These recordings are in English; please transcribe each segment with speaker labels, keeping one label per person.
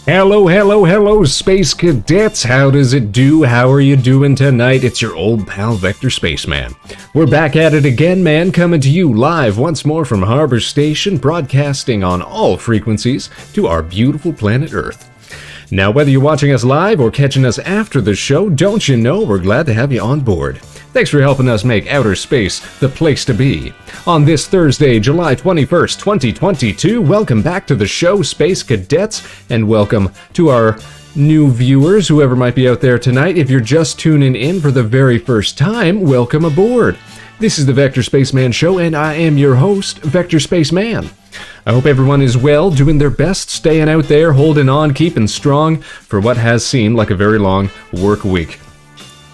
Speaker 1: Hello, hello, hello, Space Cadets. How does it do? How are you doing tonight? It's your old pal, Vector Spaceman. We're back at it again, man, coming to you live once more from Harbor Station, broadcasting on all frequencies to our beautiful planet Earth. Now, whether you're watching us live or catching us after the show, don't you know we're glad to have you on board. Thanks for helping us make outer space the place to be. On this Thursday, July 21st, 2022, welcome back to the show, Space Cadets, and welcome to our new viewers, whoever might be out there tonight. If you're just tuning in for the very first time, welcome aboard. This is the Vector Spaceman Show, and I am your host, Vector Spaceman. I hope everyone is well, doing their best, staying out there, holding on, keeping strong for what has seemed like a very long work week.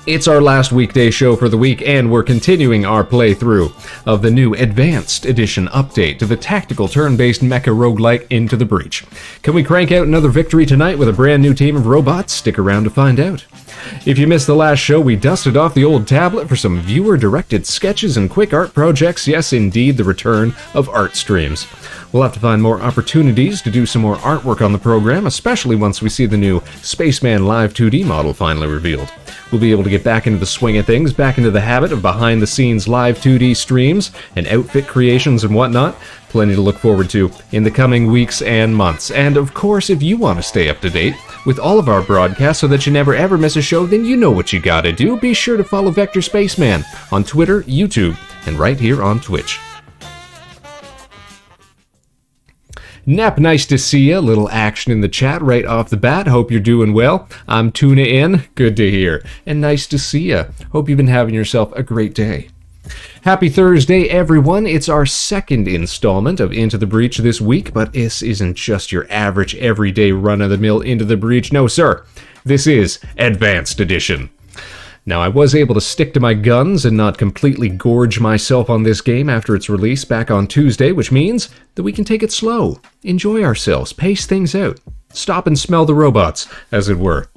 Speaker 1: It's our last weekday show for the week, and we're continuing our playthrough of the new Advanced Edition update to the tactical turn-based mecha roguelike Into the Breach. Can we crank out another victory tonight with a brand new team of robots? Stick around to find out. If you missed the last show, we dusted off the old tablet for some viewer-directed sketches and quick art projects. Yes, indeed, the return of art streams. We'll have to find more opportunities to do some more artwork on the program, especially once we see the new Spaceman Live 2D model finally revealed. We'll be able to get back into the swing of things, back into the habit of behind-the-scenes live 2D streams and outfit creations and whatnot. Plenty to look forward to in the coming weeks and months. And of course, if you want to stay up to date with all of our broadcasts so that you never ever miss a show, then you know what you gotta do. Be sure to follow Vector Spaceman on Twitter, YouTube, and right here on Twitch. Nap, nice to see you. A little action in the chat right off the bat. Hope you're doing well. I'm Tuna in. Good to hear. And nice to see you. Hope you've been having yourself a great day. Happy Thursday, everyone. It's our second installment of Into the Breach this week, but this isn't just your average, everyday run-of-the-mill Into the Breach. No, sir. This is Advanced Edition. Now, I was able to stick to my guns and not completely gorge myself on this game after its release back on Tuesday, which means that we can take it slow, enjoy ourselves, pace things out, stop and smell the robots, as it were.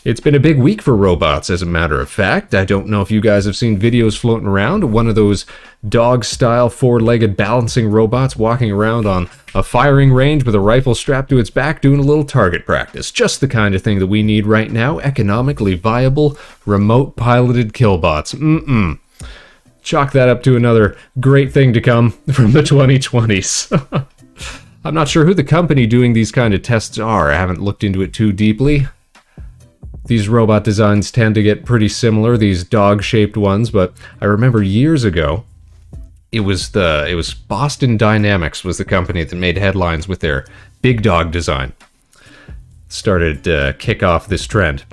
Speaker 1: It's been a big week for robots, as a matter of fact. I don't know if you guys have seen videos floating around. One of those dog-style, four-legged balancing robots walking around on a firing range with a rifle strapped to its back doing a little target practice. Just the kind of thing that we need right now. Economically viable, remote-piloted killbots. Chalk that up to another great thing to come from the 2020s. I'm not sure who the company doing these kind of tests are. I haven't looked into it too deeply. These robot designs tend to get pretty similar, these dog-shaped ones, but I remember years ago, it was Boston Dynamics was the company that made headlines with their big dog design. Started to kick off this trend.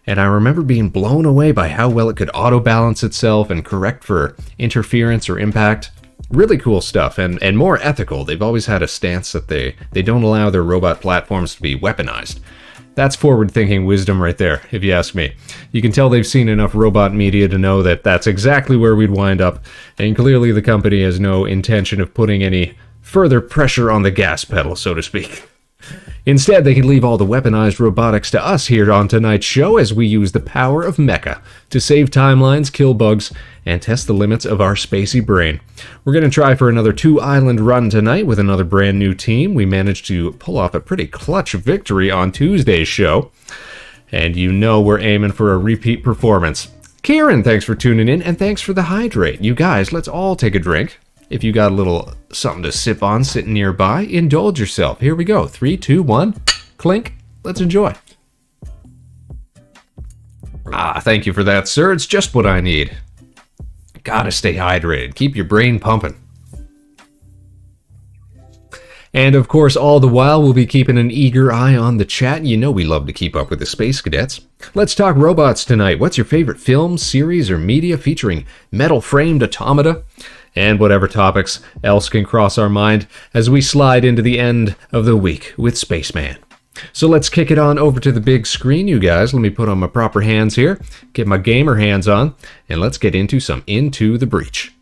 Speaker 1: And I remember being blown away by how well it could auto-balance itself and correct for interference or impact. Really cool stuff, and more ethical. They've always had a stance that they don't allow their robot platforms to be weaponized. That's forward-thinking wisdom right there, if you ask me. You can tell they've seen enough robot media to know that that's exactly where we'd wind up, and clearly the company has no intention of putting any further pressure on the gas pedal, so to speak. Instead, they can leave all the weaponized robotics to us here on tonight's show as we use the power of mecha to save timelines, kill bugs, and test the limits of our spacey brain. We're going to try for another 2-island run tonight with another brand new team. We managed to pull off a pretty clutch victory on Tuesday's show, and you know we're aiming for a repeat performance. Kieran, thanks for tuning in, and thanks for the hydrate. You guys, let's all take a drink. If you got a little something to sip on sitting nearby, indulge yourself. Here we go. 3, 2, 1, clink. Let's enjoy. Thank you for that, sir. It's just what I need. Gotta stay hydrated. Keep your brain pumping. And of course, all the while, we'll be keeping an eager eye on the chat. You know we love to keep up with the Space Cadets. Let's talk robots tonight. What's your favorite film, series, or media featuring metal-framed automata? And whatever topics else can cross our mind as we slide into the end of the week with Spaceman. So let's kick it on over to the big screen, you guys. Let me put on my proper hands here, get my gamer hands on, and let's get into some Into the Breach.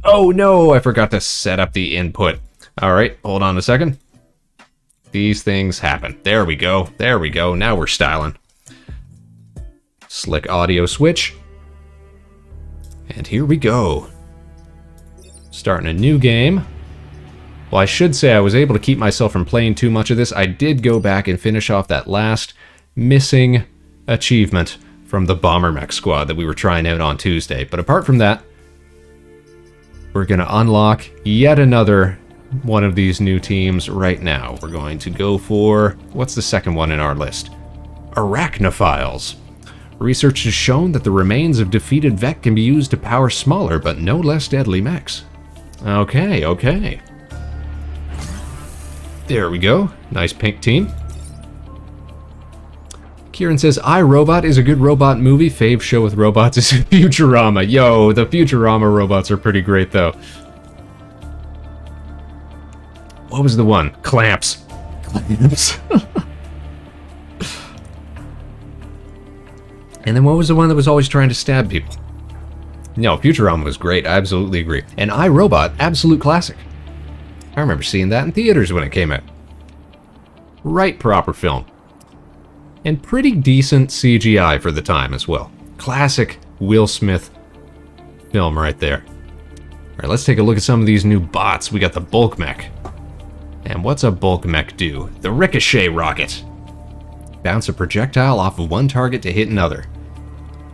Speaker 1: Oh no, I forgot to set up the input. All right, hold on a second. These things happen. There we go. There we go. Now we're styling. Slick audio switch. And here we go. Starting a new game. Well, I should say I was able to keep myself from playing too much of this. I did go back and finish off that last missing achievement from the Bomber Mech squad that we were trying out on Tuesday. But apart from that, we're going to unlock yet another one of these new teams right now. We're going to go for... what's the second one in our list? Arachnophiles. Research has shown that the remains of defeated Vec can be used to power smaller but no less deadly mechs. Okay, okay. There we go. Nice pink team. Kieran says, iRobot is a good robot movie. Fave show with robots is Futurama. Yo, the Futurama robots are pretty great, though. What was the one? Clamps. Clamps. And then what was the one that was always trying to stab people? No, Futurama was great. I absolutely agree. And iRobot, absolute classic. I remember seeing that in theaters when it came out. Right proper film. And pretty decent CGI for the time as well. Classic Will Smith film right there. Alright, let's take a look at some of these new bots. We got the Bulk Mech. And what's a Bulk Mech do? The Ricochet Rocket. Bounce a projectile off of one target to hit another.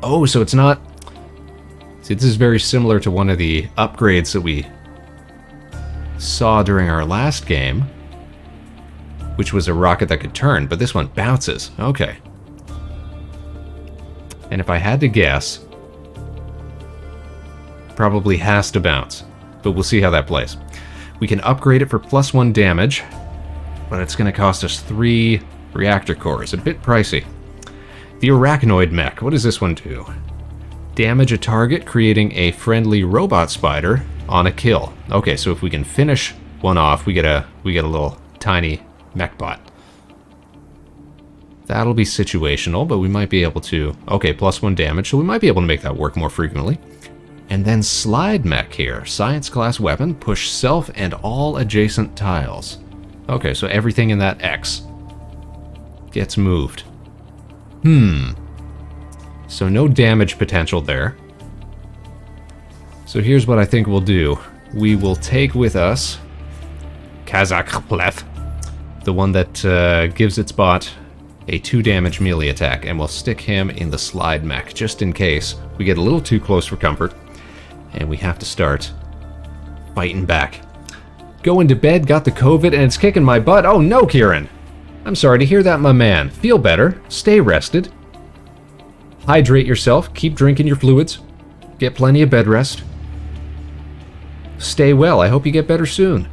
Speaker 1: Oh, so it's not... See, this is very similar to one of the upgrades that we saw during our last game, which was a rocket that could turn, but this one bounces. Okay. And if I had to guess, probably has to bounce, but we'll see how that plays. We can upgrade it for +1 damage, but it's going to cost us 3 reactor cores. A bit pricey. The Arachnoid Mech. What does this one do? Damage a target, creating a friendly robot spider on a kill. Okay, so if we can finish one off, we get a little tiny mech bot. That'll be situational, but we might be able to... Okay, +1 damage, so we might be able to make that work more frequently. And then Slide Mech here. Science class weapon, push self and all adjacent tiles. Okay, so everything in that X gets moved. So no damage potential there. So here's what I think we'll do. We will take with us Arachnophile, the one that gives its bot a 2 damage melee attack, and we'll stick him in the Slide Mech, just in case we get a little too close for comfort, and we have to start fighting back. Going to bed, got the COVID, and it's kicking my butt. Oh no, Kieran! I'm sorry to hear that, my man. Feel better. Stay rested. Hydrate yourself. Keep drinking your fluids. Get plenty of bed rest. Stay well. I hope you get better soon.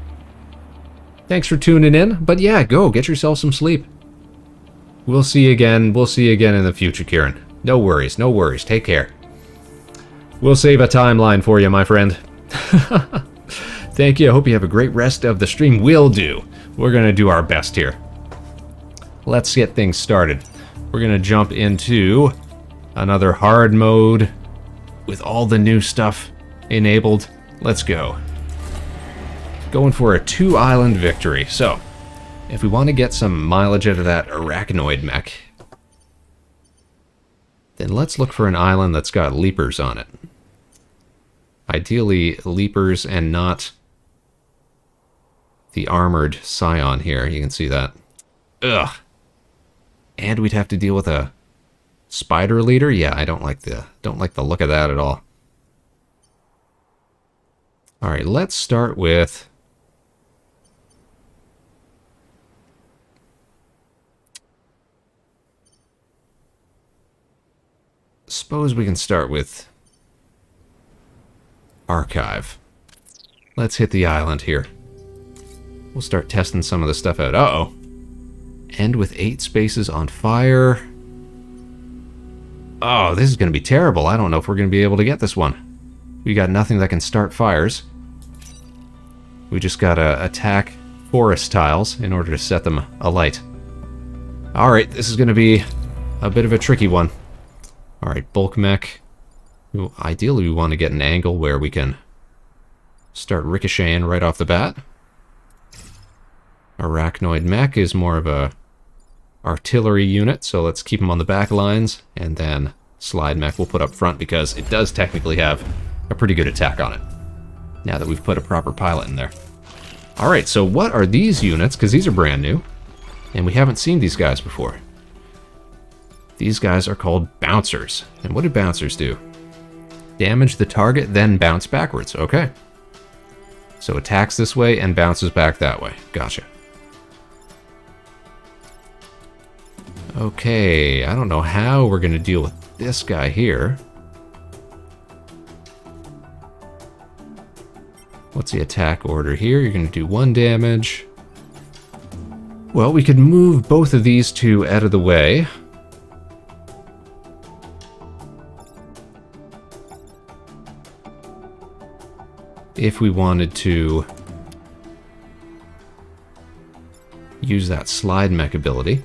Speaker 1: Thanks for tuning in. But yeah, go. Get yourself some sleep. We'll see you again. We'll see you again in the future, Kieran. No worries. No worries. Take care. We'll save a timeline for you, my friend. Thank you. I hope you have a great rest of the stream. Will do. We're going to do our best here. Let's get things started. We're going to jump into another hard mode with all the new stuff enabled. Let's go. Going for a 2-island victory. So, if we want to get some mileage out of that Arachnoid Mech, then let's look for an island that's got leapers on it. Ideally, leapers and not the armored Scion here. You can see that. Ugh. And we'd have to deal with a spider leader? Yeah, I don't like the look of that at all. Alright, let's start with... Suppose we can start with Archive. Let's hit the island here. We'll start testing some of the stuff out. Uh-oh. End with 8 spaces on fire. Oh, this is going to be terrible. I don't know if we're going to be able to get this one. We got nothing that can start fires. We just got to attack forest tiles in order to set them alight. Alright, this is going to be a bit of a tricky one. Alright, Bulk Mech. Ideally, we want to get an angle where we can start ricocheting right off the bat. Arachnoid Mech is more of a artillery unit, so let's keep him on the back lines, and then Slide Mech we'll put up front because it does technically have a pretty good attack on it, now that we've put a proper pilot in there. Alright, so what are these units? Because these are brand new. And we haven't seen these guys before. These guys are called bouncers. And what do bouncers do? Damage the target, then bounce backwards. Okay. So attacks this way and bounces back that way. Gotcha. Okay, I don't know how we're going to deal with this guy here. What's the attack order here? You're going to do 1 damage. Well, we could move both of these two out of the way. If we wanted to use that slide mech ability.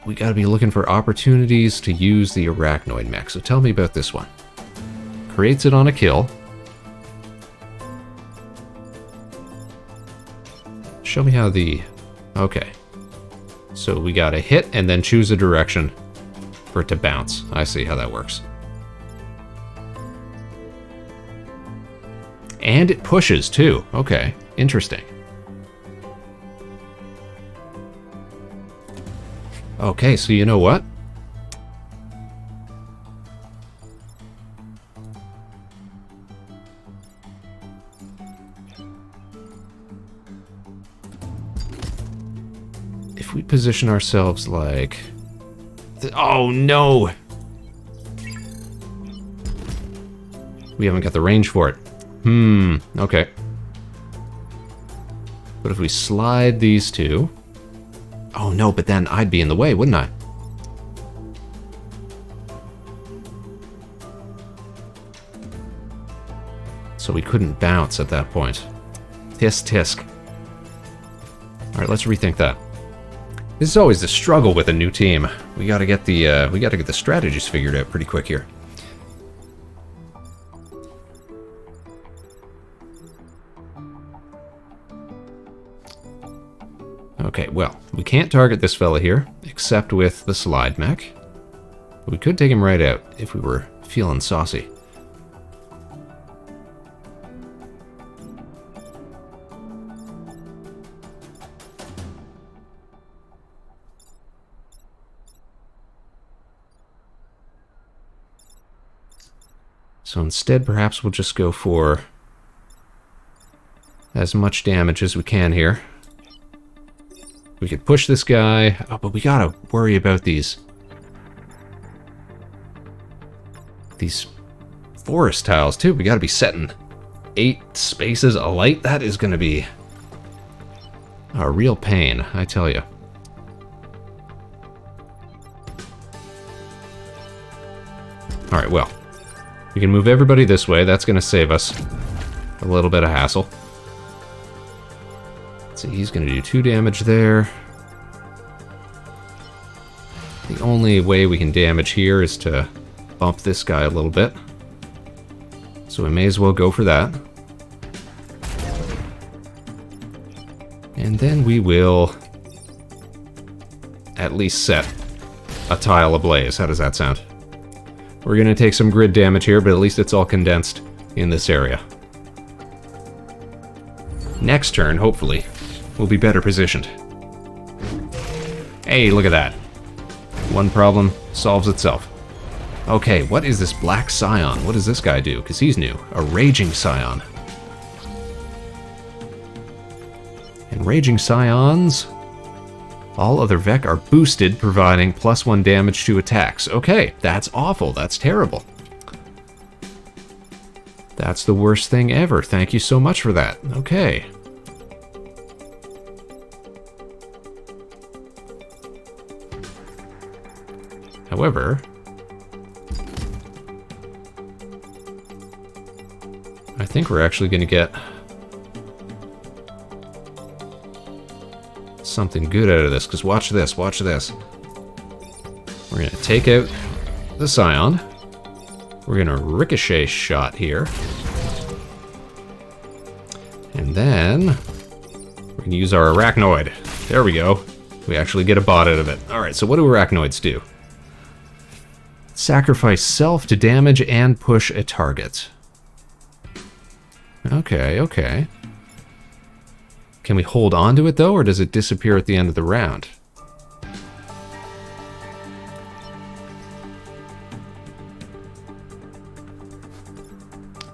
Speaker 1: We gotta be looking for opportunities to use the arachnoid mech. So tell me about this one. Creates it on a kill. Show me how the... Okay. So we gotta hit and then choose a direction for it to bounce. I see how that works. And it pushes too. Okay, interesting. Okay, so you know what? If we position ourselves like... Oh no! We haven't got the range for it. Okay. But if we slide these two... Oh no, but then I'd be in the way, wouldn't I? So we couldn't bounce at that point. Tisk tisk. Alright, let's rethink that. This is always the struggle with a new team. We gotta get the strategies figured out pretty quick here. Okay, well, we can't target this fella here, except with the slide mech. We could take him right out if we were feeling saucy. So instead, perhaps we'll just go for as much damage as we can here. We could push this guy. Oh, but we gotta worry about these forest tiles too. We gotta be setting 8 spaces alight. That is gonna be a real pain, I tell you. All right, well, we can move everybody this way. That's gonna save us a little bit of hassle. So he's going to do 2 damage there. The only way we can damage here is to bump this guy a little bit. So we may as well go for that. And then we will at least set a tile ablaze. How does that sound? We're going to take some grid damage here, but at least it's all condensed in this area. Next turn, hopefully, we'll be better positioned. Hey, look at that. One problem solves itself. Okay, what is this black scion? What does this guy do? Because he's new. A raging scion. And raging scions, all other Vec are boosted, providing +1 damage to attacks. Okay, that's awful. That's terrible. That's the worst thing ever. Thank you so much for that. Okay. However, I think we're actually going to get something good out of this, because watch this, watch this. We're going to take out the scion. We're going to ricochet shot here. And then we're going to use our arachnoid. There we go. We actually get a bot out of it. Alright, so what do arachnoids do? Sacrifice self to damage and push a target. Okay, okay. Can we hold on to it, though, or does it disappear at the end of the round?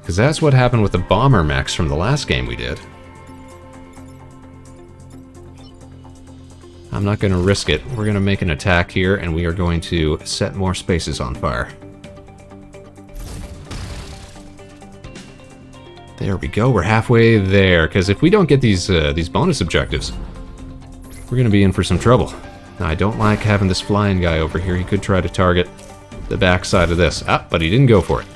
Speaker 1: Because that's what happened with the bomber mechs from the last game we did. I'm not going to risk it. We're going to make an attack here, and we are going to set more spaces on fire. There we go. We're halfway there, because if we don't get these bonus objectives, we're going to be in for some trouble. Now, I don't like having this flying guy over here. He could try to target the backside of this. Ah, but he didn't go for it.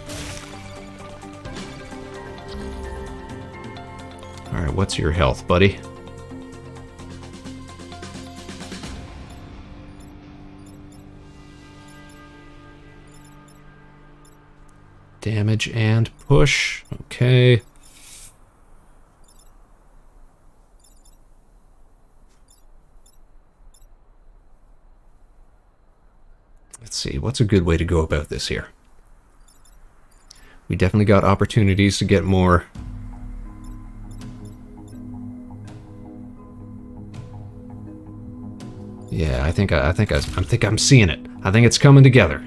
Speaker 1: Alright, what's your health, buddy? Damage and push. Okay. Let's see, what's a good way to go about this here? We definitely got opportunities to get more. Yeah, I think I'm seeing it. I think it's coming together.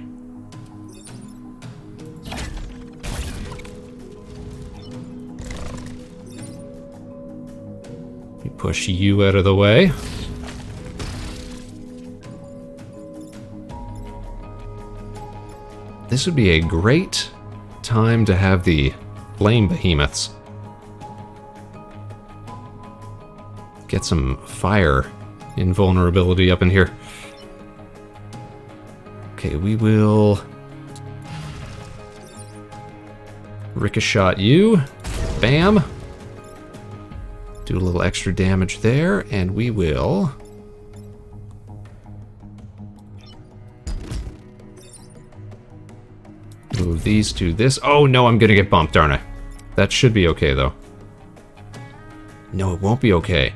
Speaker 1: We push you out of the way. This would be a great time to have the flame behemoths get some fire invulnerability up in here. Okay, we will ricochet you. Bam. Do a little extra damage there, and we will move these to this. Oh no, I'm gonna get bumped, aren't I? That should be okay though. No, it won't be okay.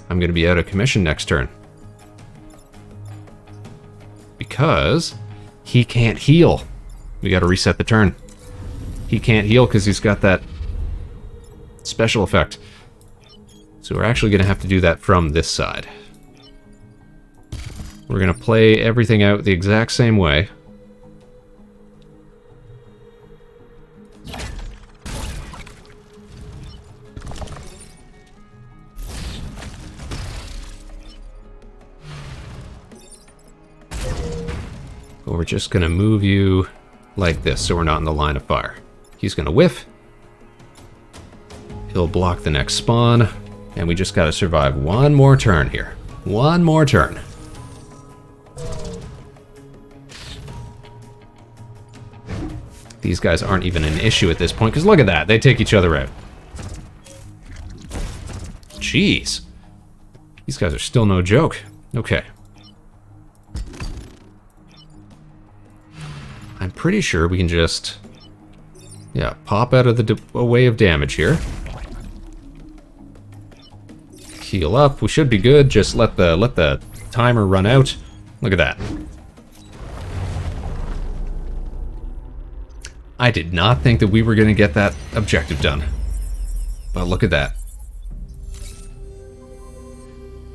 Speaker 1: I'm going to be out of commission next turn. Because he can't heal. We got to reset the turn. He can't heal because he's got that special effect. So we're actually going to have to do that from this side. We're going to play everything out the exact same way. We're just going to move you like this so we're not in the line of fire. He's going to whiff. He'll block the next spawn. And we just got to survive one more turn here. One more turn. These guys aren't even an issue at this point, because look at that. They take each other out. Jeez. These guys are still no joke. Okay. I'm pretty sure we can just, yeah, pop out of the way of damage here. Heal up. We should be good. Just let the timer run out. Look at that. I did not think that we were going to get that objective done. But look at that.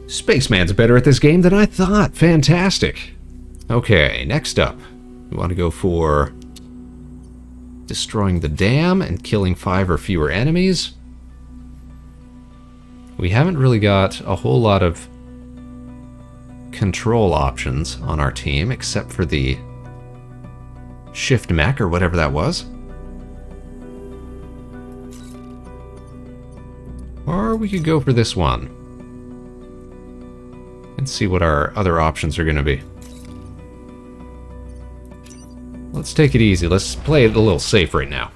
Speaker 1: Spaceman's better at this game than I thought. Fantastic. Okay, next up. We want to go for destroying the dam and killing 5 or fewer enemies. We haven't really got a whole lot of control options on our team, except for the shift mech or whatever that was. Or we could go for this one and see what our other options are going to be. Let's take it easy. Let's play it a little safe right now.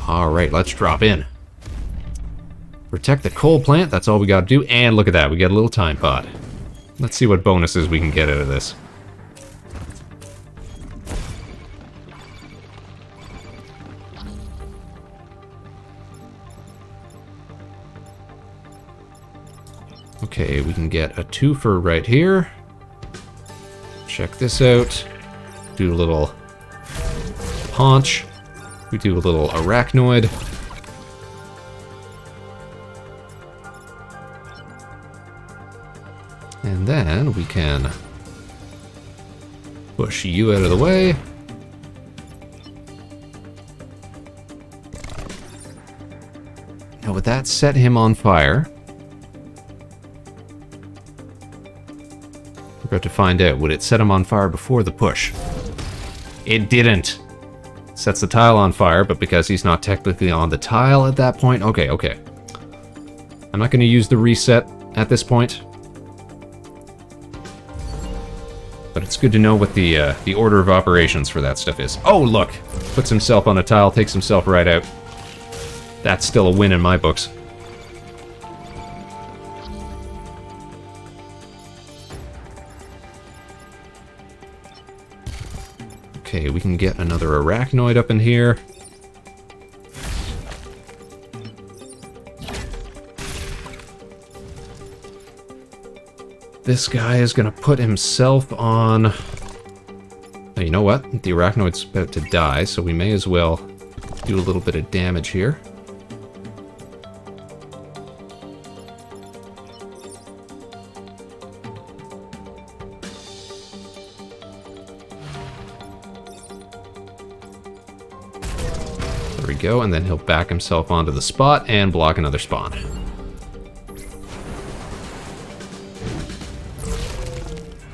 Speaker 1: Alright, let's drop in. Protect the coal plant, that's all we gotta do. And look at that, we get a little time pod. Let's see what bonuses we can get out of this. Okay, we can get a twofer right here. Check this out. do a little paunch. We do a little arachnoid. And then we can push you out of the way. Now would that set him on fire? We're about to find out. Would it set him on fire before the push? It didn't. Sets the tile on fire, but because he's not technically on the tile at that point... Okay, okay. I'm not going to use the reset at this point. But it's good to know what the order of operations for that stuff is. Oh, look! Puts himself on a tile, takes himself right out. That's still a win in my books. Okay, we can get another arachnoid up in here. This guy is gonna put himself on... Oh, you know what? The arachnoid's about to die, so we may as well do a little bit of damage here. There we go, and then he'll back himself onto the spot and block another spawn.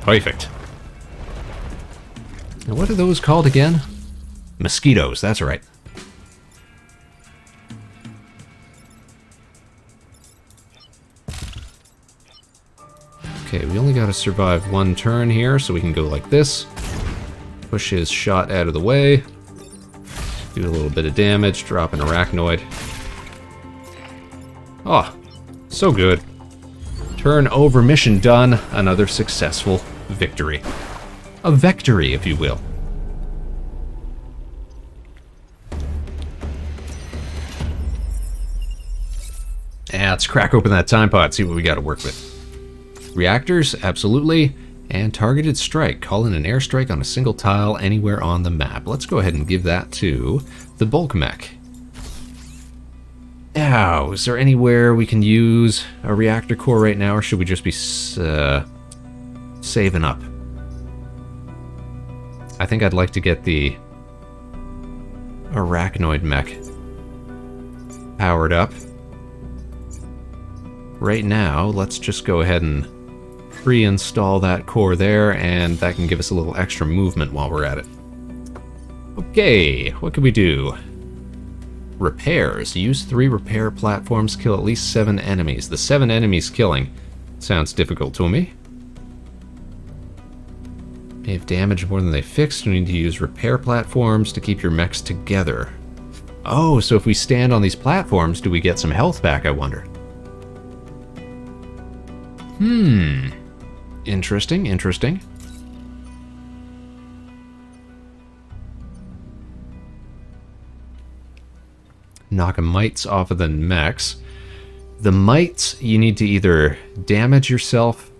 Speaker 1: Perfect. Now what are those called again? Mosquitoes, that's right. Okay, we only gotta survive one turn here, so we can go like this. Push his shot out of the way. Do a little bit of damage, drop an arachnoid. Oh, so good. Turn over, mission done. Another successful victory. A vectory, if you will. Yeah, let's crack open that time pod, see what we got to work with. Reactors, absolutely. And targeted strike. Call in an airstrike on a single tile anywhere on the map. Let's go ahead and give that to the bulk mech. Now, is there anywhere we can use a reactor core right now, or should we just be saving up? I think I'd like to get the arachnoid mech powered up. Right now, let's just go ahead and pre-install that core there, and that can give us a little extra movement while we're at it. Okay, what can we do? Repairs. Use 3 repair platforms, kill at least 7 enemies. The 7 enemies killing sounds difficult to me. May have damaged more than they fixed. You need to use repair platforms to keep your mechs together. Oh, so if we stand on these platforms, do we get some health back, I wonder? Interesting, interesting. Knock mites off of the mechs. The mites, you need to either damage yourself,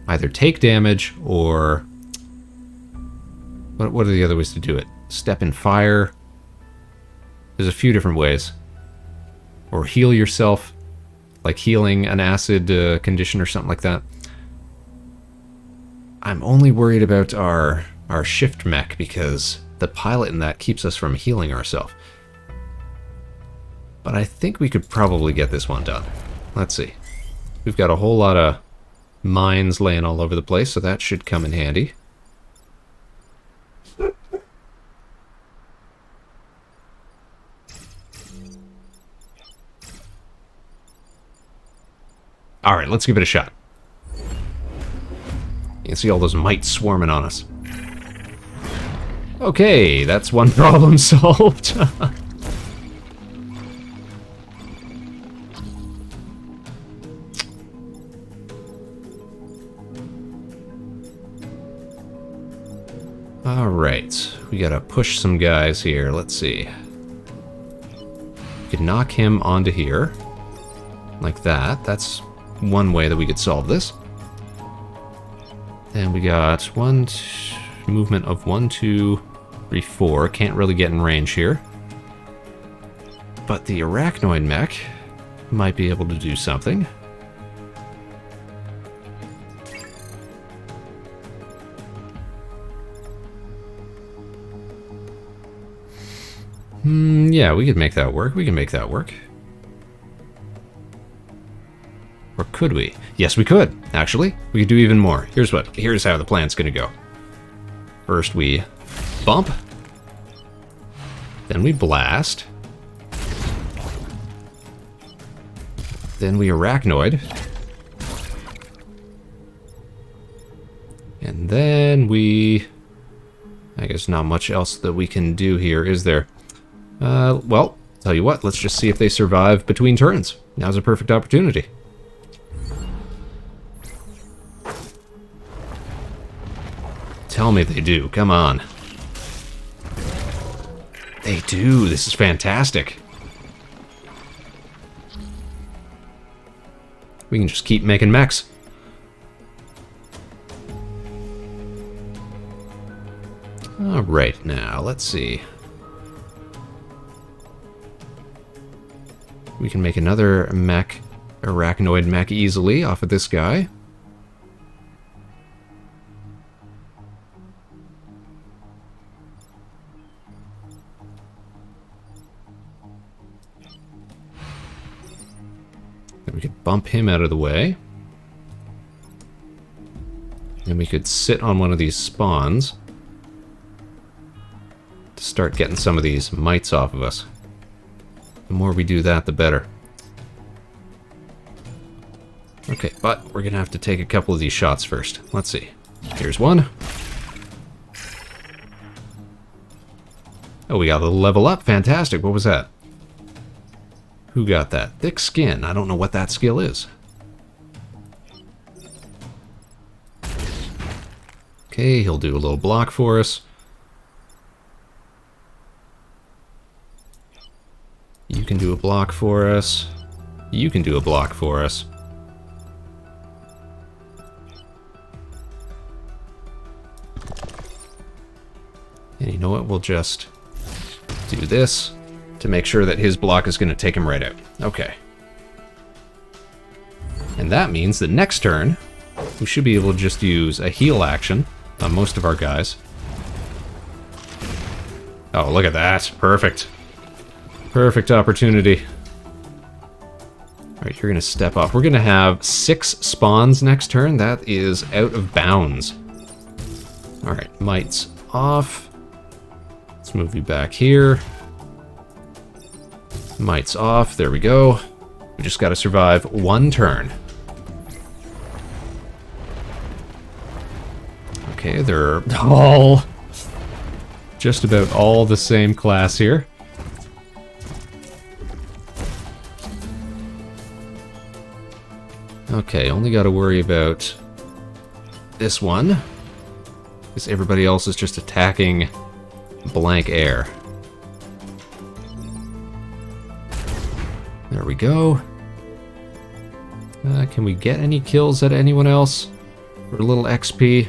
Speaker 1: either take damage, or... What are the other ways to do it? Step in fire. There's a few different ways. Or heal yourself, like healing an acid condition or something like that. I'm only worried about our shift mech because the pilot in that keeps us from healing ourselves. But I think we could probably get this one done. Let's see. We've got a whole lot of mines laying all over the place, so that should come in handy. Alright, let's give it a shot. You can see all those mites swarming on us. Okay, that's one problem solved. Alright, we gotta push some guys here. Let's see. We could knock him onto here. Like that. That's one way that we could solve this. Then we got movement of 1, 2, 3, 4. Can't really get in range here. But the arachnoid mech might be able to do something. Yeah, we could make that work. We can make that work. Or could we? Yes, we could, actually. We could do even more. Here's how the plan's gonna go. First we bump. Then we blast. Then we arachnoid. And then we... I guess not much else that we can do here, is there? Well, tell you what, let's just see if they survive between turns. Now's a perfect opportunity. Tell me they do, come on. They do, this is fantastic. We can just keep making mechs. Alright, now, let's see. We can make another mech, arachnoid mech easily off of this guy. Then we could bump him out of the way. And we could sit on one of these spawns to start getting some of these mites off of us. The more we do that, the better. Okay, but we're gonna have to take a couple of these shots first. Let's see. Here's one. Oh, we got a level up. Fantastic. What was that? Who got that? Thick skin. I don't know what that skill is. Okay, he'll do a little block for us. You can do a block for us. You can do a block for us. And you know what? We'll just do this to make sure that his block is going to take him right out. Okay. And that means that next turn, we should be able to just use a heal action on most of our guys. Oh, look at that. Perfect. Perfect opportunity. Alright, you're going to step up. We're going to have 6 spawns next turn. That is out of bounds. Alright, mites off. Let's move you back here. Mites off. There we go. We just got to survive 1 turn. Okay, they're all just about all the same class here. Okay, only got to worry about this one, because everybody else is just attacking blank air. There we go. Can we get any kills at anyone else for a little XP?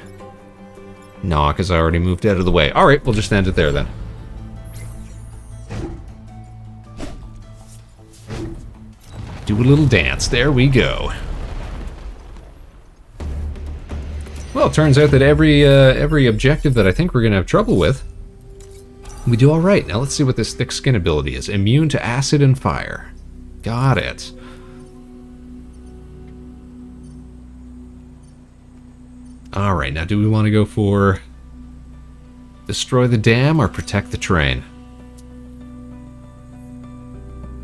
Speaker 1: No, because I already moved out of the way. Alright, we'll just end it there then. Do a little dance. There we go. Well, it turns out that every objective that I think we're going to have trouble with, we do alright. Now let's see what this thick skin ability is. Immune to acid and fire. Got it. Alright, now do we want to go for destroy the dam or protect the train?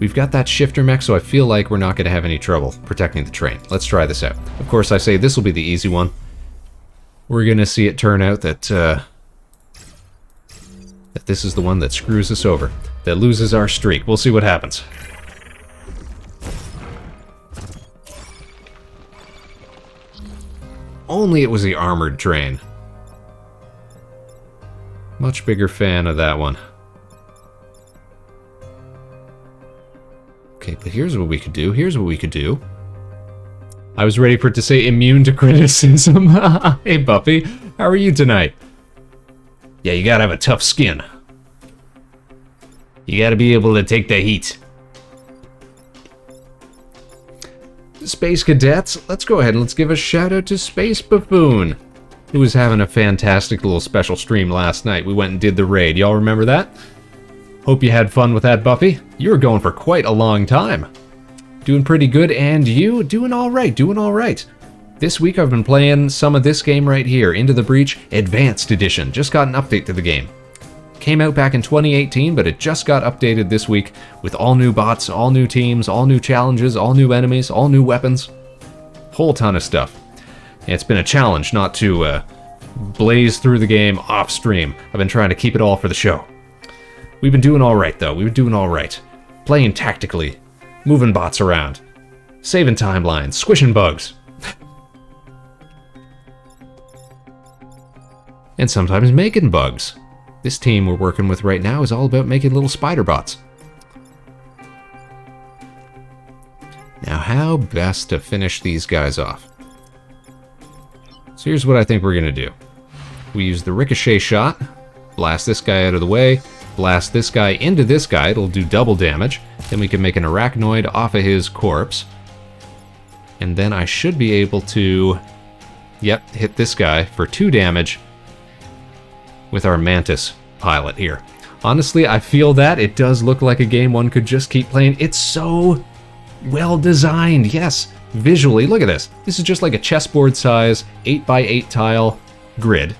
Speaker 1: We've got that shifter mech, so I feel like we're not going to have any trouble protecting the train. Let's try this out. Of course, I say this will be the easy one. We're going to see it turn out that that this is the one that screws us over, that loses our streak. We'll see what happens. Only it was the armored train. Much bigger fan of that one. Okay, but here's what we could do. Here's what we could do. I was ready for it to say immune to criticism. Hey, Buffy. How are you tonight? Yeah, you gotta have a tough skin. You gotta be able to take the heat. Space Cadets, let's go ahead and let's give a shout out to Space Buffoon, who was having a fantastic little special stream last night. We went and did the raid. Y'all remember that? Hope you had fun with that, Buffy. You were going for quite a long time. Doing pretty good, and you? Doing alright, doing alright. This week I've been playing some of this game right here, Into the Breach Advanced Edition. Just got an update to the game. Came out back in 2018, but it just got updated this week with all new bots, all new teams, all new challenges, all new enemies, all new weapons. Whole ton of stuff. And it's been a challenge not to blaze through the game off stream. I've been trying to keep it all for the show. We've been doing alright though, we've been doing alright. Playing tactically, moving bots around, saving timelines, squishing bugs. And sometimes making bugs. This team we're working with right now is all about making little spider bots. Now, how best to finish these guys off? So here's what I think we're gonna do. We use the ricochet shot, blast this guy out of the way, blast this guy into this guy, it'll do double damage, then we can make an arachnoid off of his corpse. And then I should be able to, yep, hit this guy for 2 damage with our Mantis pilot here. Honestly, I feel that it does look like a game one could just keep playing. It's so well designed, yes. Visually, look at this. This is just like a chessboard size 8x8 tile grid,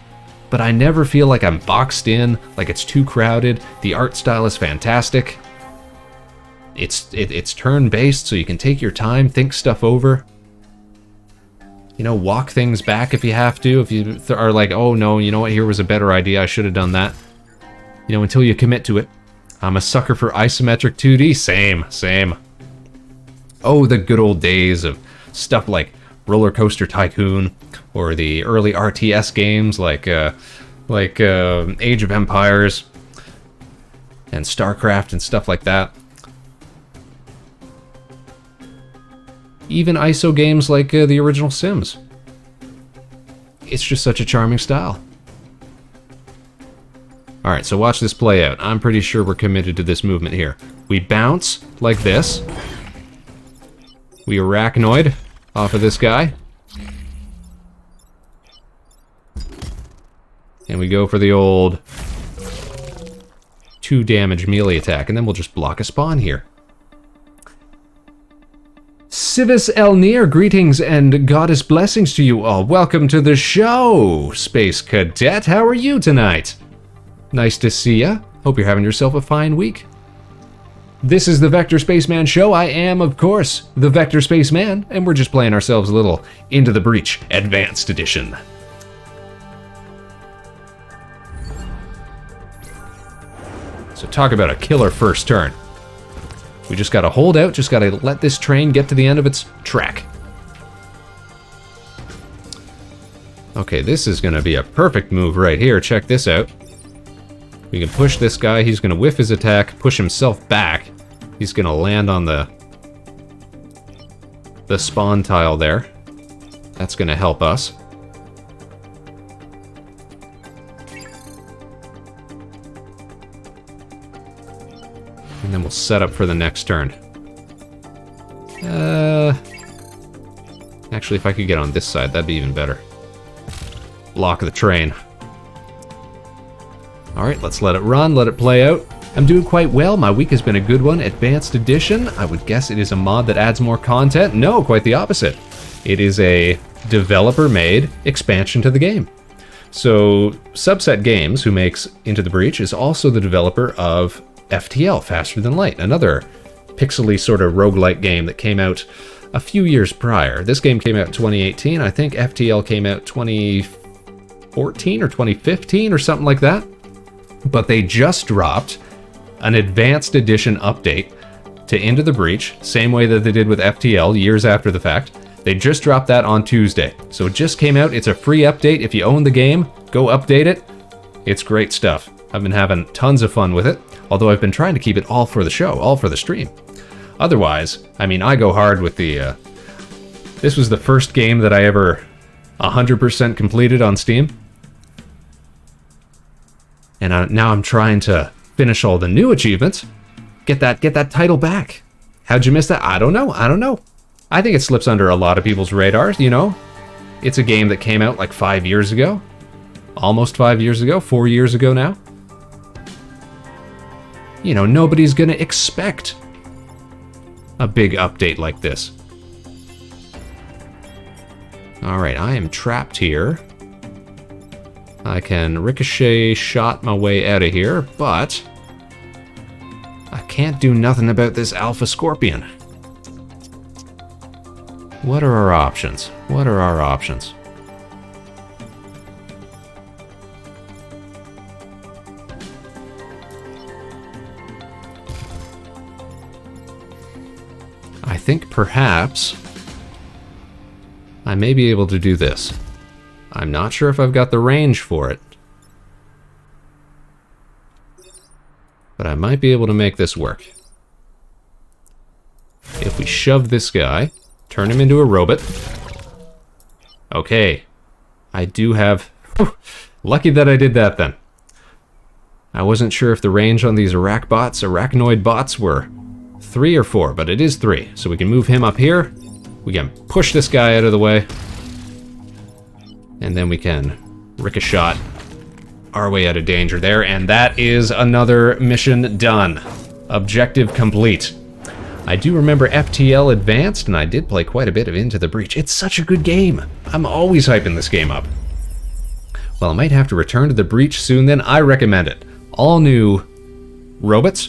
Speaker 1: but I never feel like I'm boxed in, like it's too crowded. The art style is fantastic. It's turn-based, so you can take your time, think stuff over. You know, walk things back if you have to. If you are like, oh no, you know what, here was a better idea, I should have done that. You know, until you commit to it. I'm a sucker for isometric 2D. Same. Oh, the good old days of stuff like Roller Coaster Tycoon, or the early RTS games like Age of Empires and StarCraft and stuff like that. Even ISO games like the original Sims. It's just such a charming style. Alright, so watch this play out. I'm pretty sure we're committed to this movement here. We bounce like this. We arachnoid off of this guy. And we go for the old 2 damage melee attack, and then we'll just block a spawn here. Civis Elnir, greetings and goddess blessings to you all. Welcome to the show, Space Cadet. How are you tonight? Nice to see ya. Hope you're having yourself a fine week. This is the Vector Spaceman show. I am, of course, the Vector Spaceman, and we're just playing ourselves a little Into the Breach Advanced Edition. So talk about a killer first turn. We just gotta hold out, just gotta let this train get to the end of its track. Okay, this is gonna be a perfect move right here. Check this out. We can push this guy, he's gonna whiff his attack, push himself back. He's gonna land on the spawn tile there. That's gonna help us. And then we'll set up for the next turn. Actually, if I could get on this side, that'd be even better. Block the train. Alright, let's let it run, let it play out. I'm doing quite well. My week has been a good one. Advanced Edition, I would guess it is a mod that adds more content. No, quite the opposite. It is a developer-made expansion to the game. So, Subset Games, who makes Into the Breach, is also the developer of FTL, Faster Than Light, another pixely sort of roguelike game that came out a few years prior. This game came out in 2018. I think FTL came out 2014 or 2015 or something like that. But they just dropped an Advanced Edition update to Into the Breach, same way that they did with FTL years after the fact. They just dropped that on Tuesday. So it just came out. It's a free update. If you own the game, go update it. It's great stuff. I've been having tons of fun with it, although I've been trying to keep it all for the show, all for the stream. Otherwise, I mean, I go hard with the This was the first game that I ever 100% completed on Steam. And now I'm trying to finish all the new achievements. Get that title back. How'd you miss that? I don't know. I think it slips under a lot of people's radars, you know? It's a game that came out like 5 years ago. Almost 5 years ago, 4 years ago now. You know, nobody's gonna expect a big update like this. Alright, I am trapped here. I can ricochet shot my way out of here, but I can't do nothing about this Alpha Scorpion. What are our options? What are our options? I think perhaps I may be able to do this. I'm not sure if I've got the range for it, but I might be able to make this work. If we shove this guy, turn him into a robot. Okay, I do have... lucky that I did that then. I wasn't sure if the range on these arachnoid bots were 3 or 4, but it is 3. So we can move him up here. We can push this guy out of the way. And then we can ricochet our way out of danger there. And that is another mission done. Objective complete. I do remember FTL Advanced, and I did play quite a bit of Into the Breach. It's such a good game. I'm always hyping this game up. Well, I might have to return to the Breach soon then. I recommend it. All new robots,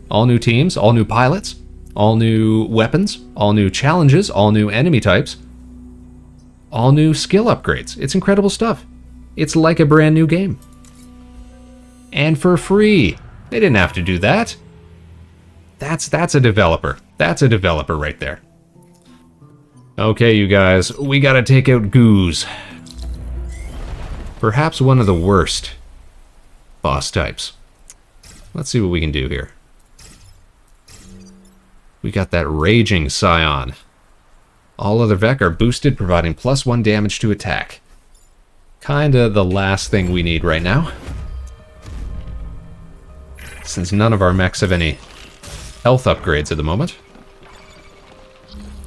Speaker 1: all new teams, all new pilots, all new weapons, all new challenges, all new enemy types, all new skill upgrades. It's incredible stuff. It's like a brand new game. And for free. They didn't have to do that. That's a developer. That's a developer right there. Okay, you guys, we gotta take out Goose. Perhaps one of the worst boss types. Let's see what we can do here. We got that Raging Scion. All other Vec are boosted, providing +1 damage to attack. Kinda the last thing we need right now. Since none of our mechs have any health upgrades at the moment.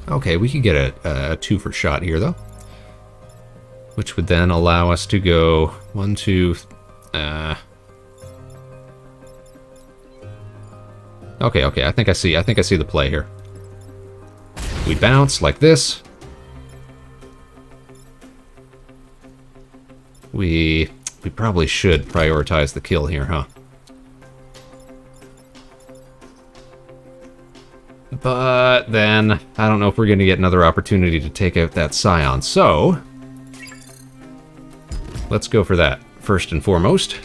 Speaker 1: Okay, we could get a 2-for shot here, though. Which would then allow us to go 1, 2... Okay, I think I see the play here. We bounce like this. We probably should prioritize the kill here, huh? But then, I don't know if we're going to get another opportunity to take out that Scion, so... let's go for that, first and foremost.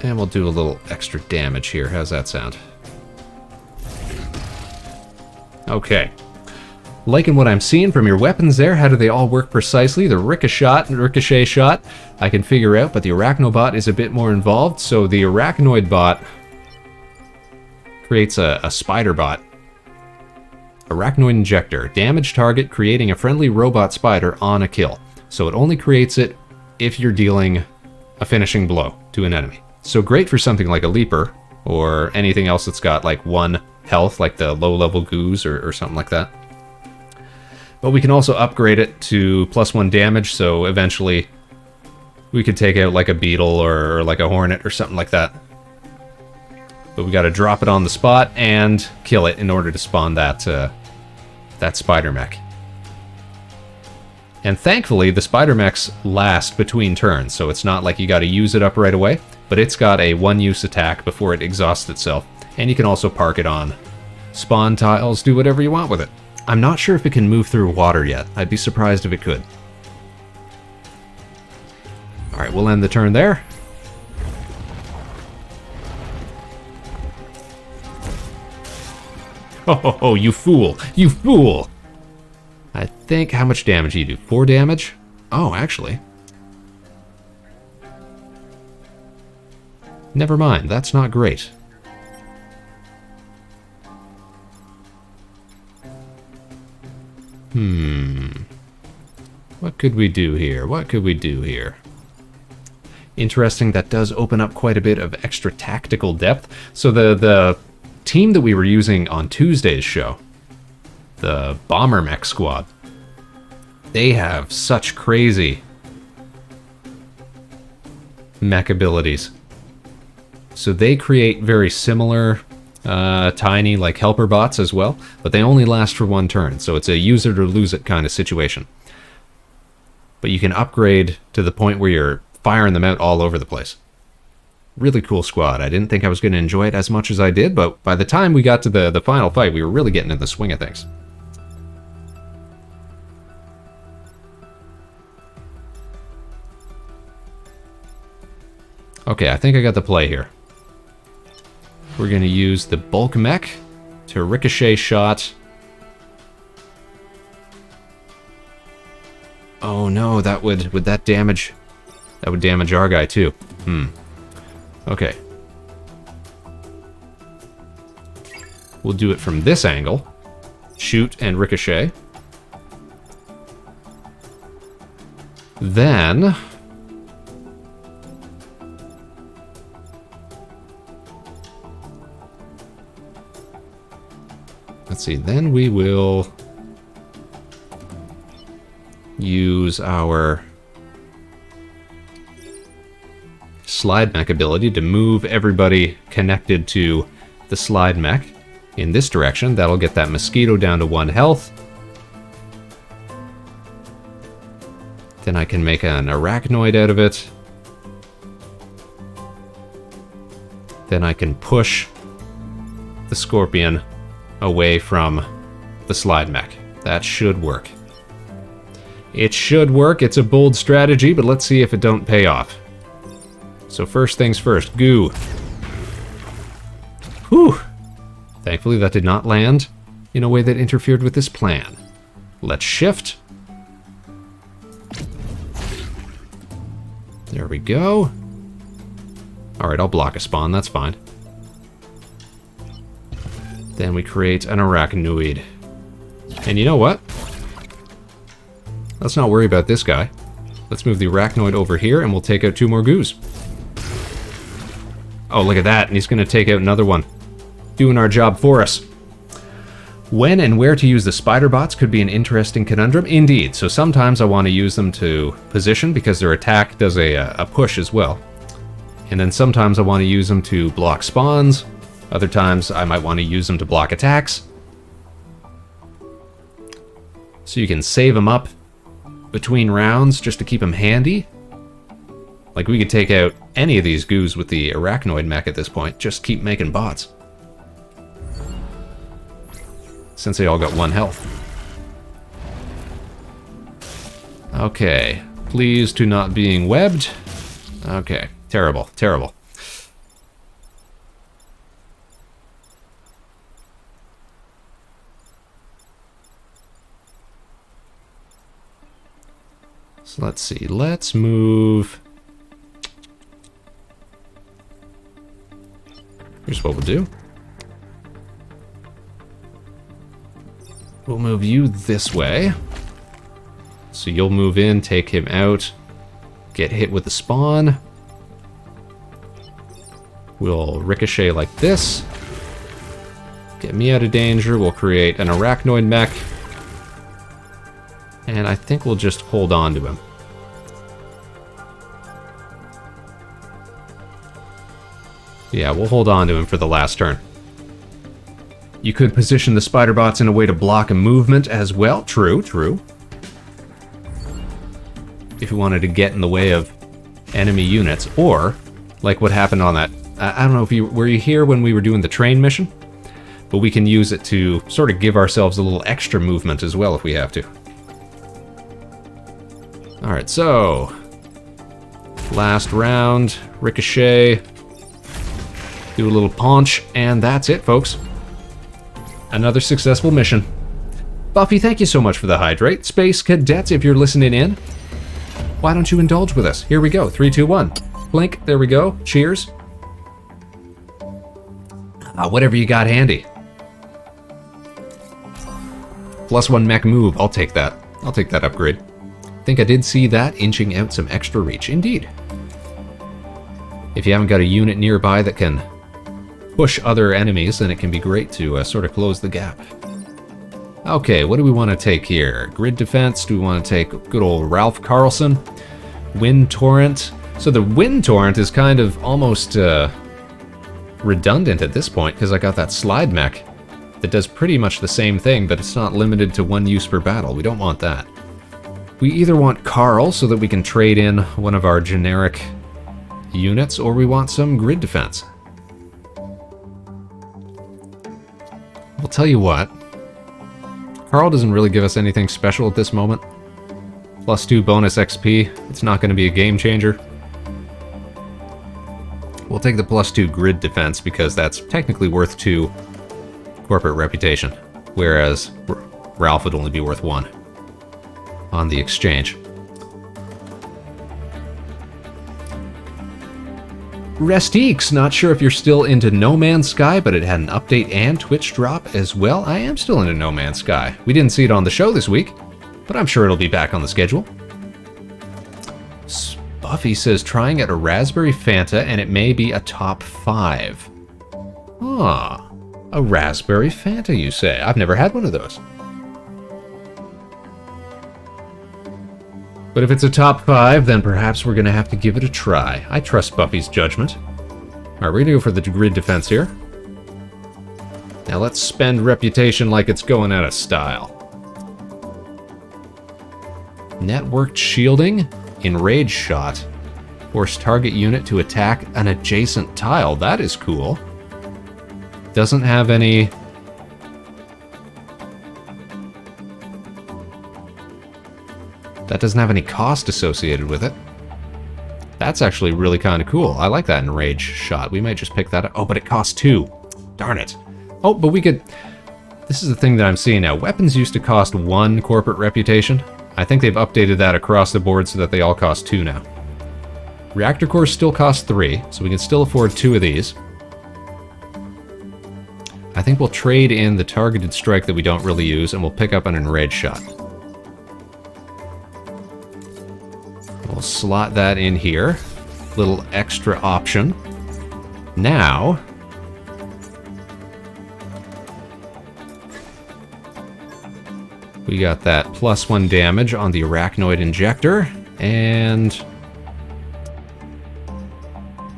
Speaker 1: And we'll do a little extra damage here. How's that sound? Okay. Liking what I'm seeing from your weapons there. How do they all work precisely? The ricochet shot, I can figure out, but the Arachnobot is a bit more involved. So the Arachnoid bot creates a spider bot. Arachnoid injector. Damage target, creating a friendly robot spider on a kill. So it only creates it if you're dealing a finishing blow to an enemy. So great for something like a Leaper, or anything else that's got like 1 health, like the low-level Goose or something like that. But we can also upgrade it to +1 damage, so eventually we could take out like a Beetle or like a Hornet or something like that. But we gotta drop it on the spot and kill it in order to spawn that spider mech. And thankfully, the spider mechs last between turns, so it's not like you gotta use it up right away. But it's got a 1-use attack before it exhausts itself. And you can also park it on spawn tiles, do whatever you want with it. I'm not sure if it can move through water yet. I'd be surprised if it could. Alright, we'll end the turn there. Oh, you fool! You fool! I think, how much damage do you do? 4 damage? Oh, actually. Never mind, that's not great. What could we do here? What could we do here? Interesting, that does open up quite a bit of extra tactical depth. So the team that we were using on Tuesday's show, the Bomber Mech Squad, they have such crazy mech abilities. So they create very similar tiny like helper bots as well, but they only last for one turn, so it's a use it or lose it kind of situation. But you can upgrade to the point where you're firing them out all over the place. Really cool squad. I didn't think I was going to enjoy it as much as I did, but by the time we got to the final fight, we were really getting in the swing of things. Okay, I think I got the play here. We're going to use the bulk mech to ricochet shot. Oh no, that would that damage? That would damage our guy too. Okay. We'll do it from this angle. Shoot and ricochet. Then let's see, then we will use our slide mech ability to move everybody connected to the slide mech in this direction. That'll get that mosquito down to 1 health. Then I can make an arachnoid out of it. Then I can push the scorpion away from the slide mech. That should work. It should work. It's a bold strategy, but let's see if it don't pay off. So first things first, goo. Whew. Thankfully that did not land in a way that interfered with this plan. Let's shift. There we go. Alright, I'll block a spawn, that's fine. Then we create an arachnoid. And you know what? Let's not worry about this guy. Let's move the arachnoid over here and we'll take out 2 more goos. Oh, look at that. And he's going to take out another one. Doing our job for us. When and where to use the spider bots could be an interesting conundrum. Indeed. So sometimes I want to use them to position because their attack does a push as well. And then sometimes I want to use them to block spawns. Other times I might want to use them to block attacks. So you can save them up between rounds just to keep them handy. Like we could take out any of these goos with the arachnoid mech at this point. Just keep making bots. Since they all got 1 health. Okay. Please to not being webbed. Okay. Terrible. Terrible. So let's see. Let's move. Here's what we'll do. We'll move you this way. So you'll move in, take him out, get hit with the spawn. We'll ricochet like this. Get me out of danger. We'll create an arachnoid mech. And I think we'll just hold on to him. Yeah, we'll hold on to him for the last turn. You could position the spider bots in a way to block a movement as well. True, true. If you wanted to get in the way of enemy units, or like what happened on that. I don't know if you were here when we were doing the train mission, but we can use it to sort of give ourselves a little extra movement as well if we have to. All right, so last round, ricochet, do a little punch, and that's it, folks. Another successful mission. Buffy, thank you so much for the hydrate. Space Cadets, if you're listening in, why don't you indulge with us? Here we go. 3, 2, 1. Blink. There we go. Cheers. Whatever you got handy. +1 mech move, I'll take that. I'll take that upgrade. Think I did see that inching out some extra reach, indeed. If you haven't got a unit nearby that can push other enemies, then it can be great to sort of close the gap. Okay, what do we want to take here? Grid defense, do we want to take good old Ralph Carlson? Wind torrent. So the wind torrent is kind of almost redundant at this point, because I got that slide mech that does pretty much the same thing, but it's not limited to 1 use per battle. We don't want that. We either want Carl so that we can trade in one of our generic units, or we want some grid defense. I'll tell you what. Carl doesn't really give us anything special at this moment. +2 bonus XP. It's not going to be a game changer. We'll take the +2 grid defense because that's technically worth 2 corporate reputation, whereas Ralph would only be worth 1 on the exchange. Restiques, not sure if you're still into No Man's Sky, but it had an update and Twitch drop as well. I am still into No Man's Sky. We didn't see it on the show this week, but I'm sure it'll be back on the schedule. Buffy says trying at a Raspberry Fanta and it may be a top 5. Ah, a Raspberry Fanta, you say? I've never had one of those. But if it's a top 5, then perhaps we're going to have to give it a try. I trust Buffy's judgment. Alright, we're going to go for the grid defense here. Now let's spend reputation like it's going out of style. Networked shielding, enraged shot. Force target unit to attack an adjacent tile. That is cool. Doesn't have any... That doesn't have any cost associated with it. That's actually really kind of cool. I like that enraged shot. We might just pick that up. Oh, but it costs 2. Darn it. Oh, but we could... This is the thing that I'm seeing now. Weapons used to cost 1 corporate reputation. I think they've updated that across the board so that they all cost 2 now. Reactor cores still cost 3, so we can still afford 2 of these. I think we'll trade in the targeted strike that we don't really use, and we'll pick up an enraged shot. We'll slot that in here. Little extra option. Now... we got that +1 damage on the arachnoid injector, and...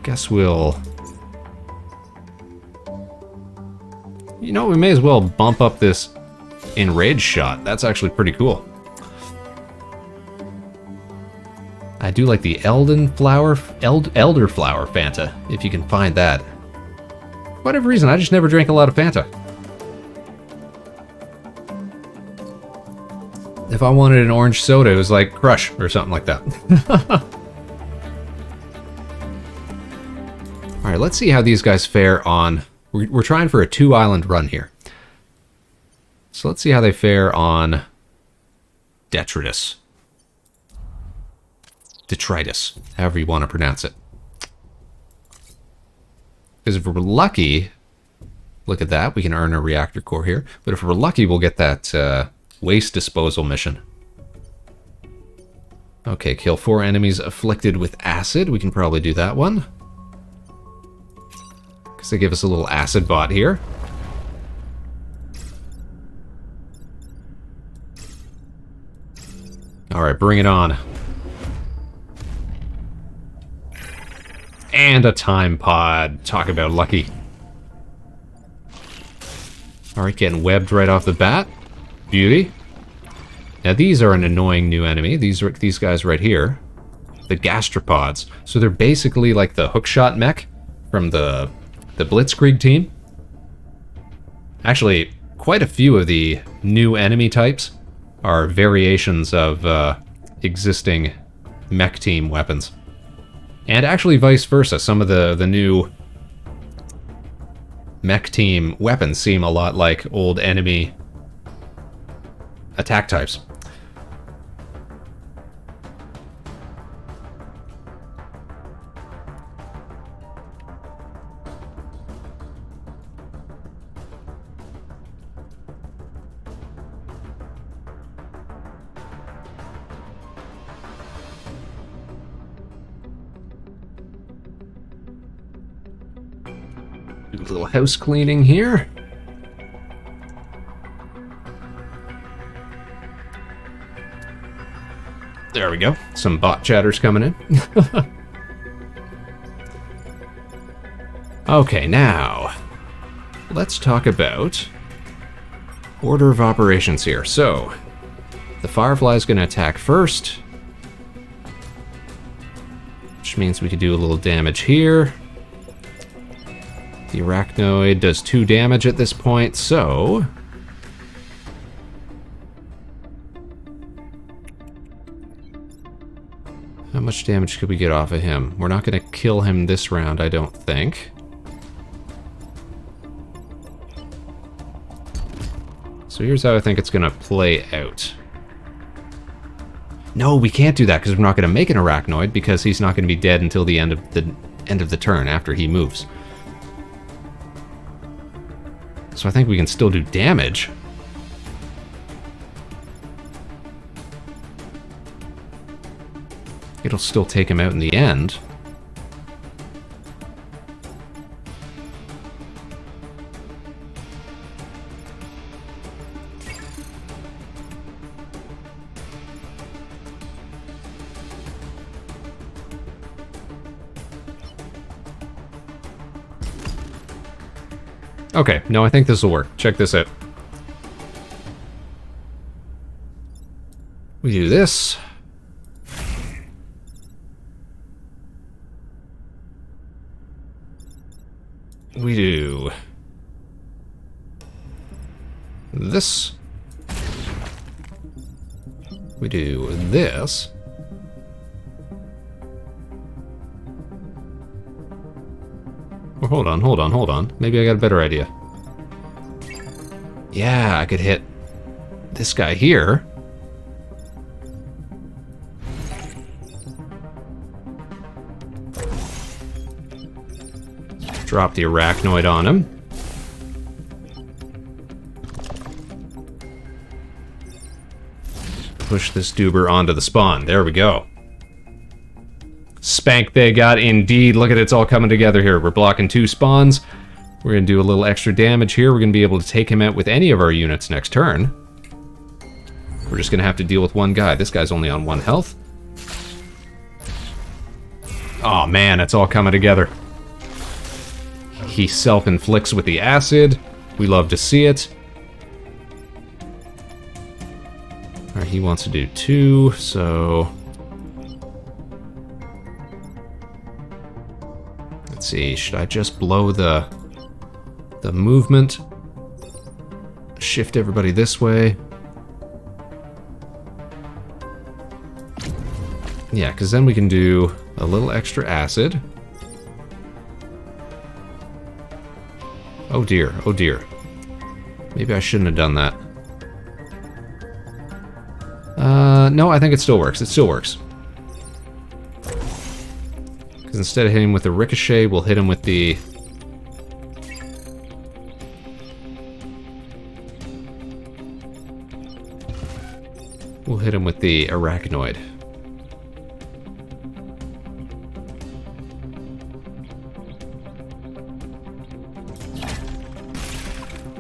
Speaker 1: guess we'll... You know, we may as well bump up this enraged shot. That's actually pretty cool. I do like the elderflower Fanta, if you can find that. For whatever reason, I just never drank a lot of Fanta. If I wanted an orange soda, it was like Crush or something like that. Alright, let's see how these guys fare on... We're trying for a 2-island run here. So let's see how they fare on Detritus. Detritus, however you want to pronounce it. Because if we're lucky, look at that, we can earn a reactor core here. But if we're lucky, we'll get that waste disposal mission. Okay, kill 4 enemies afflicted with acid. We can probably do that one. Because they give us a little acid bot here. Alright, bring it on. And a time pod. Talk about lucky. Alright, getting webbed right off the bat. Beauty. Now these are an annoying new enemy. These guys right here. The gastropods. So they're basically like the hookshot mech from the Blitzkrieg team. Actually, quite a few of the new enemy types are variations of existing mech team weapons. And actually vice versa. Some of the new mech team weapons seem a lot like old enemy attack types. Do a little house cleaning here. There we go. Some bot chatters coming in. Okay, now let's talk about order of operations here. So, the Firefly's going to attack first, which means we could do a little damage here. The Arachnoid does 2 damage at this point, so how much damage could we get off of him? We're not going to kill him this round, I don't think. So here's how I think it's going to play out. No, we can't do that because we're not going to make an Arachnoid because he's not going to be dead until the end of the turn after he moves. So I think we can still do damage. It'll still take him out in the end. Okay, no, I think this will work. Check this out. We do this. We do this. We do this. Oh, hold on. Maybe I got a better idea. Yeah, I could hit this guy here. Drop the Arachnoid on him. Push this Doober onto the spawn. There we go. Spank they got indeed. Look at it, it's all coming together here. We're blocking 2 spawns. We're going to do a little extra damage here. We're going to be able to take him out with any of our units next turn. We're just going to have to deal with one guy. This guy's only on 1 health. Oh man, it's all coming together. He self-inflicts with the acid. We love to see it. Alright, he wants to do 2, so let's see, should I just blow the movement? Shift everybody this way. Yeah, because then we can do a little extra acid. Oh dear, oh dear. Maybe I shouldn't have done that. No, I think it still works. It still works. Because instead of hitting him with the ricochet, we'll hit him with the... We'll hit him with the Arachnoid.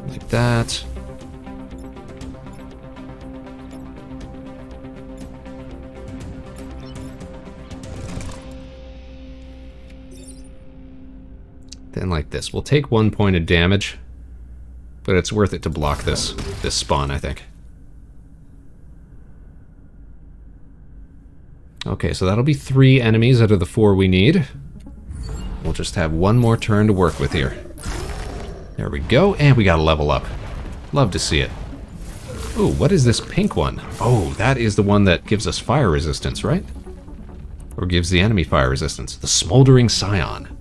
Speaker 1: Like that. Then like this. We'll take 1 point of damage, but it's worth it to block this spawn, I think. Okay, so that'll be 3 enemies out of the 4 we need. We'll just have 1 more turn to work with here. There we go, and we got a level up. Love to see it. Ooh, what is this pink one? Oh, that is the one that gives us fire resistance, right? Or gives the enemy fire resistance. The Smoldering Scion.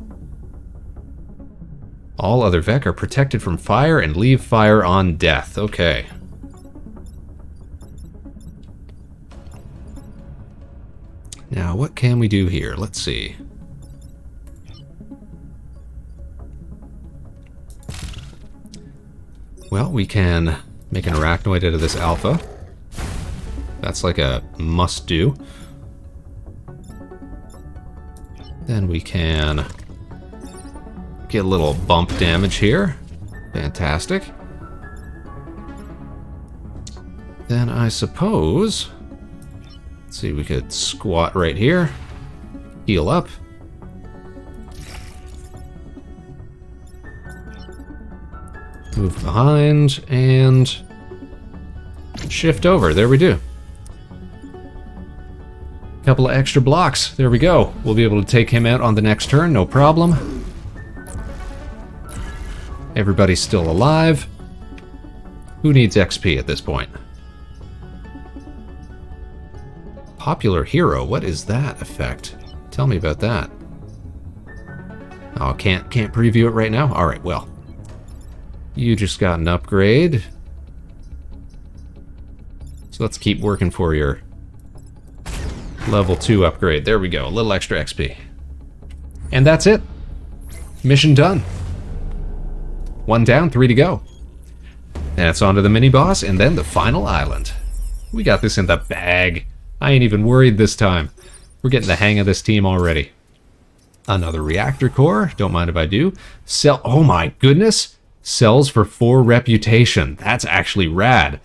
Speaker 1: All other Vec are protected from fire and leave fire on death. Okay. Now, what can we do here? Let's see. Well, we can make an Arachnoid out of this alpha. That's like a must-do. Then we can Get a little bump damage here. Fantastic. Then I suppose... Let's see, we could squat right here. Heal up. Move behind, and... shift over. There we do. Couple of extra blocks. There we go. We'll be able to take him out on the next turn, no problem. Everybody's still alive. Who needs XP at this point? Popular hero, what is that effect? Tell me about that. Oh, can't preview it right now? Alright, well. You just got an upgrade. So let's keep working for your level 2 upgrade. There we go, a little extra XP. And that's it. Mission done. 1 down, 3 to go. And it's on to the mini-boss, and then the final island. We got this in the bag. I ain't even worried this time. We're getting the hang of this team already. Another reactor core, don't mind if I do. Oh my goodness! Sells for 4 reputation. That's actually rad.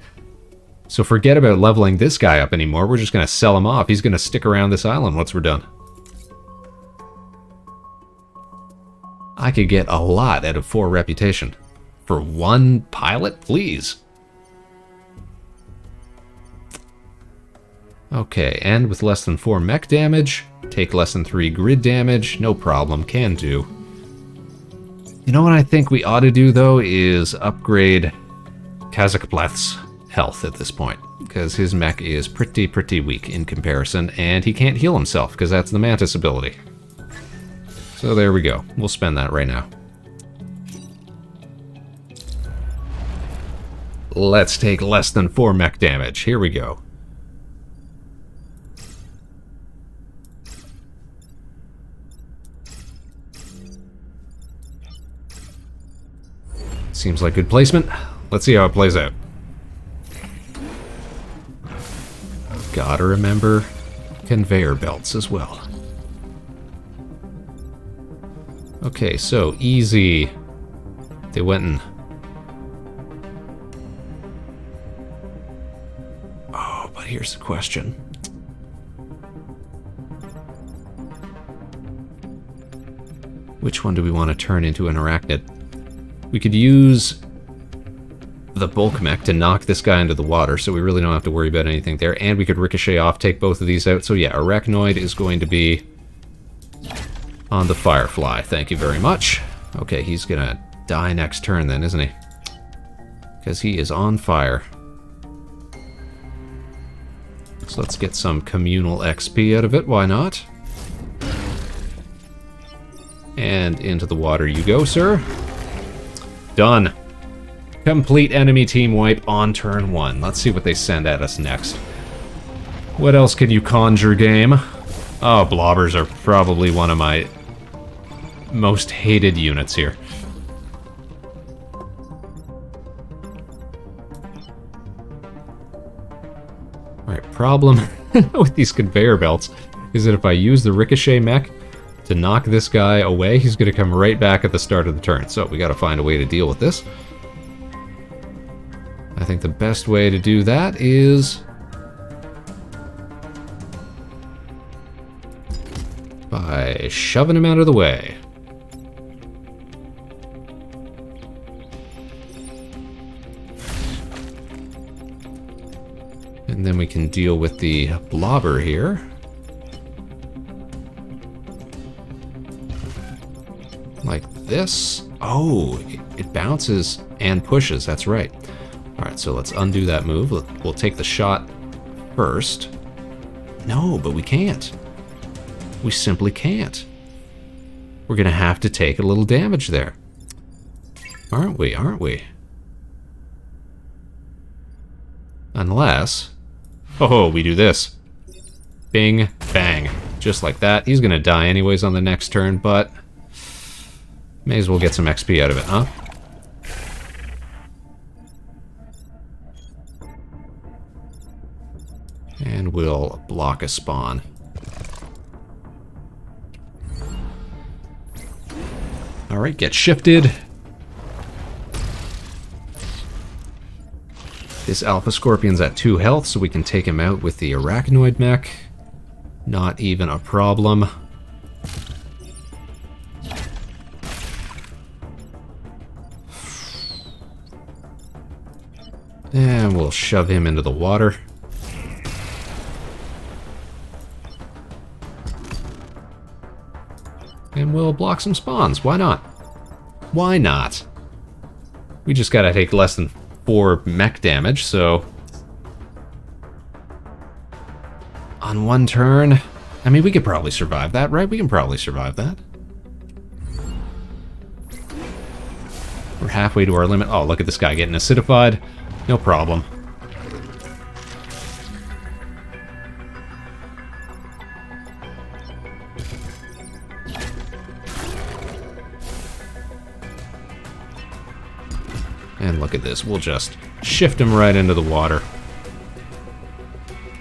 Speaker 1: So forget about leveling this guy up anymore. We're just going to sell him off. He's going to stick around this island once we're done. I could get a lot out of 4 reputation. For 1 pilot, please. Okay, and with less than 4 mech damage, take less than 3 grid damage, no problem, can do. You know what I think we ought to do, though, is upgrade Kazakpleth's health at this point, because his mech is pretty weak in comparison, and he can't heal himself, because that's the Mantis ability. So there we go. We'll spend that right now. Let's take less than 4 mech damage. Here we go. Seems like good placement. Let's see how it plays out. Gotta remember conveyor belts as well. Okay, so easy. They went and... Oh, but here's the question. Which one do we want to turn into an arachnid? We could use the bulk mech to knock this guy into the water, so we really don't have to worry about anything there. And we could ricochet off, take both of these out. So yeah, Arachnoid is going to be on the Firefly. Thank you very much. Okay, he's gonna die next turn then, isn't he? Because he is on fire. So let's get some communal XP out of it, why not? And into the water you go, sir. Done. Complete enemy team wipe on turn 1. Let's see what they send at us next. What else can you conjure, game? Oh, blobbers are probably one of my most hated units here. Alright, problem with these conveyor belts is that if I use the ricochet mech to knock this guy away, he's going to come right back at the start of the turn. So we got to find a way to deal with this. I think the best way to do that is by shoving him out of the way. And then we can deal with the blobber here. Like this. Oh, it bounces and pushes, that's right. Alright, so let's undo that move. We'll take the shot first. No, but we can't. We simply can't. We're gonna have to take a little damage there. Aren't we, aren't we? Unless... Oh, we do this. Bing, bang. Just like that. He's gonna die anyways on the next turn, but... may as well get some XP out of it, huh? And we'll block a spawn. Alright, get shifted. This Alpha Scorpion's at 2 health, so we can take him out with the Arachnoid mech. Not even a problem. And we'll shove him into the water. And we'll block some spawns. Why not? Why not? We just gotta take less than 4 mech damage, so... on one turn... I mean, we could probably survive that, right? We can probably survive that. We're halfway to our limit. Oh, look at this guy getting acidified. No problem. And look at this. We'll just shift him right into the water.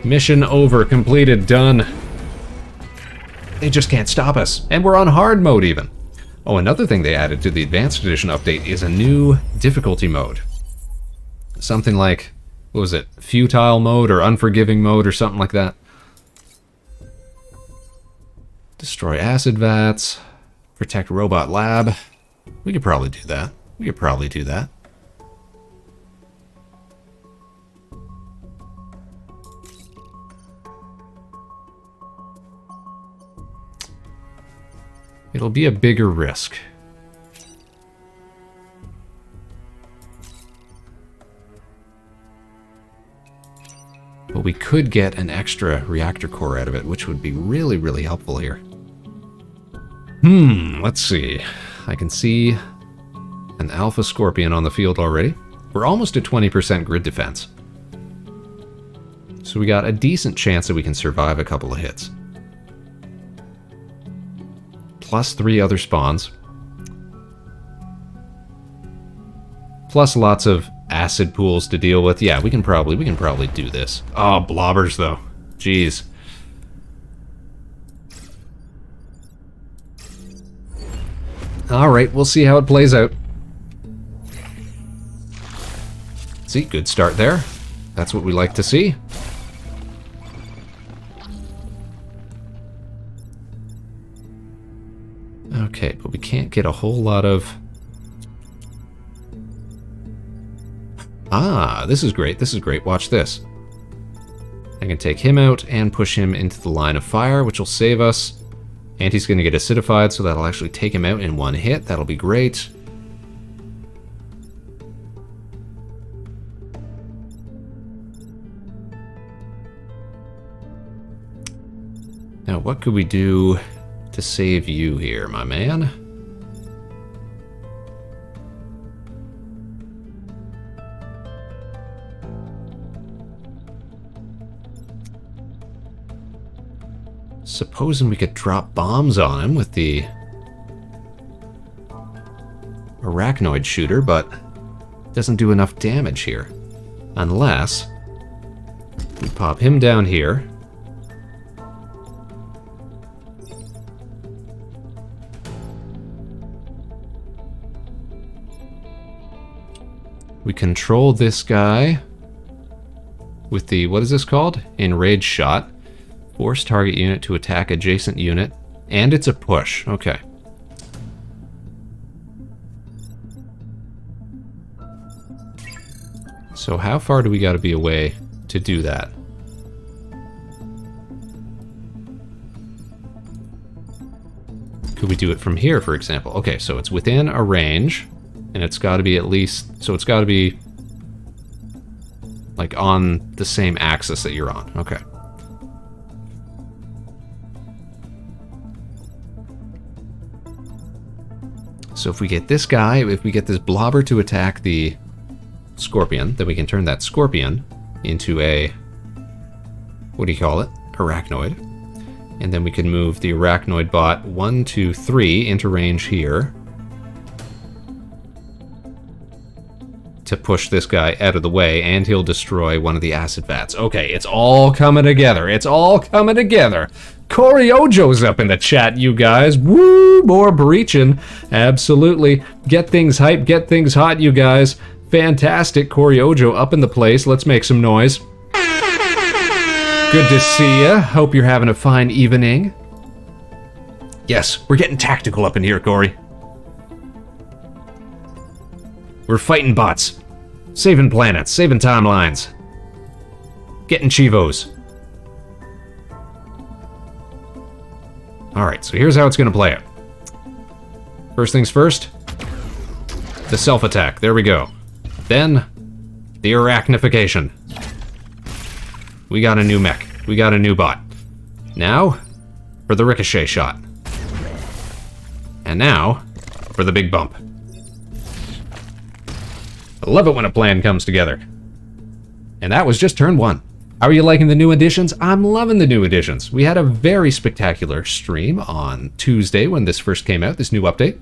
Speaker 1: Mission over. Completed. Done. They just can't stop us. And we're on hard mode even. Oh, another thing they added to the Advanced Edition update is a new difficulty mode. Something like, what was it? Futile mode or unforgiving mode or something like that. Destroy acid vats. Protect robot lab. We could probably do that. We could probably do that. It'll be a bigger risk. But we could get an extra reactor core out of it, which would be really, really helpful here. Let's see. I can see an Alpha Scorpion on the field already. We're almost at 20% grid defense. So we got a decent chance that we can survive a couple of hits. Plus 3 other spawns. Plus lots of acid pools to deal with. Yeah, we can probably do this. Oh, blobbers though. Jeez. Alright, we'll see how it plays out. See, good start there. That's what we like to see. Okay, but we can't get a whole lot of... Ah, this is great, this is great. Watch this. I can take him out and push him into the line of fire, which will save us. And he's going to get acidified, so that'll actually take him out in one hit. That'll be great. Now, what could we do to save you here, my man? Supposing we could drop bombs on him with the Arachnoid shooter, but it doesn't do enough damage here. Unless we pop him down here. We control this guy with the, what is this called? Enraged shot. Force target unit to attack adjacent unit. And it's a push. Okay. So how far do we got to be away to do that? Could we do it from here, for example? Okay, so it's within a range. And it's got to be at least... So it's got to be... like on the same axis that you're on. Okay. So if we get this guy, if we get this blobber to attack the Scorpion, then we can turn that Scorpion into a, what do you call it? Arachnoid. And then we can move the Arachnoid bot 1, 2, 3 into range here to push this guy out of the way, and he'll destroy one of the acid vats. Okay, it's all coming together. It's all coming together. Corey Ojo's up in the chat, you guys. Woo, more breaching. Absolutely. Get things hype, get things hot, you guys. Fantastic. Corey Ojo up in the place. Let's make some noise. Good to see ya. Hope you're having a fine evening. Yes, we're getting tactical up in here, Corey. We're fighting bots. Saving planets, saving timelines. Getting chivos. Alright, so here's how it's gonna play out. First things first. The self-attack. There we go. Then, the arachnification. We got a new mech. We got a new bot. Now, for the ricochet shot. And now, for the big bump. I love it when a plan comes together. And that was just turn 1. How are you liking the new additions? I'm loving the new additions. We had a very spectacular stream on Tuesday when this first came out, this new update.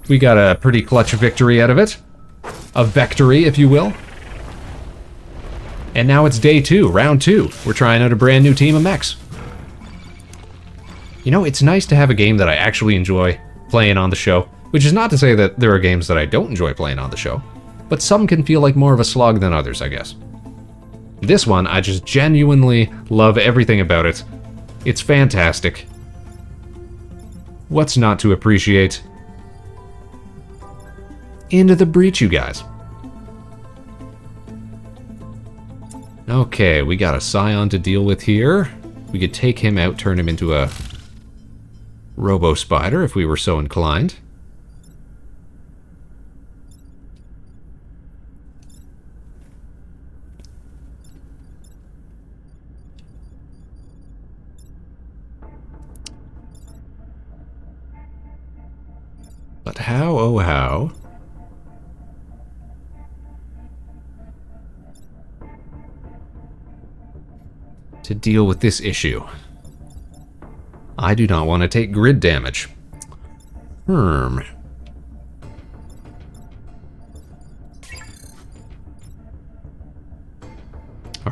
Speaker 1: We got a pretty clutch victory out of it. A vectory, if you will. And now it's day 2, round 2. We're trying out a brand new team of mechs. You know, it's nice to have a game that I actually enjoy playing on the show, which is not to say that there are games that I don't enjoy playing on the show, but some can feel like more of a slog than others, I guess. This one, I just genuinely love everything about it. It's fantastic. What's not to appreciate? Into the breach, you guys. Okay, we got a Scion to deal with here. We could take him out, turn him into a Robo-Spider if we were so inclined. But how, oh how, to deal with this issue? I do not want to take grid damage. Alright,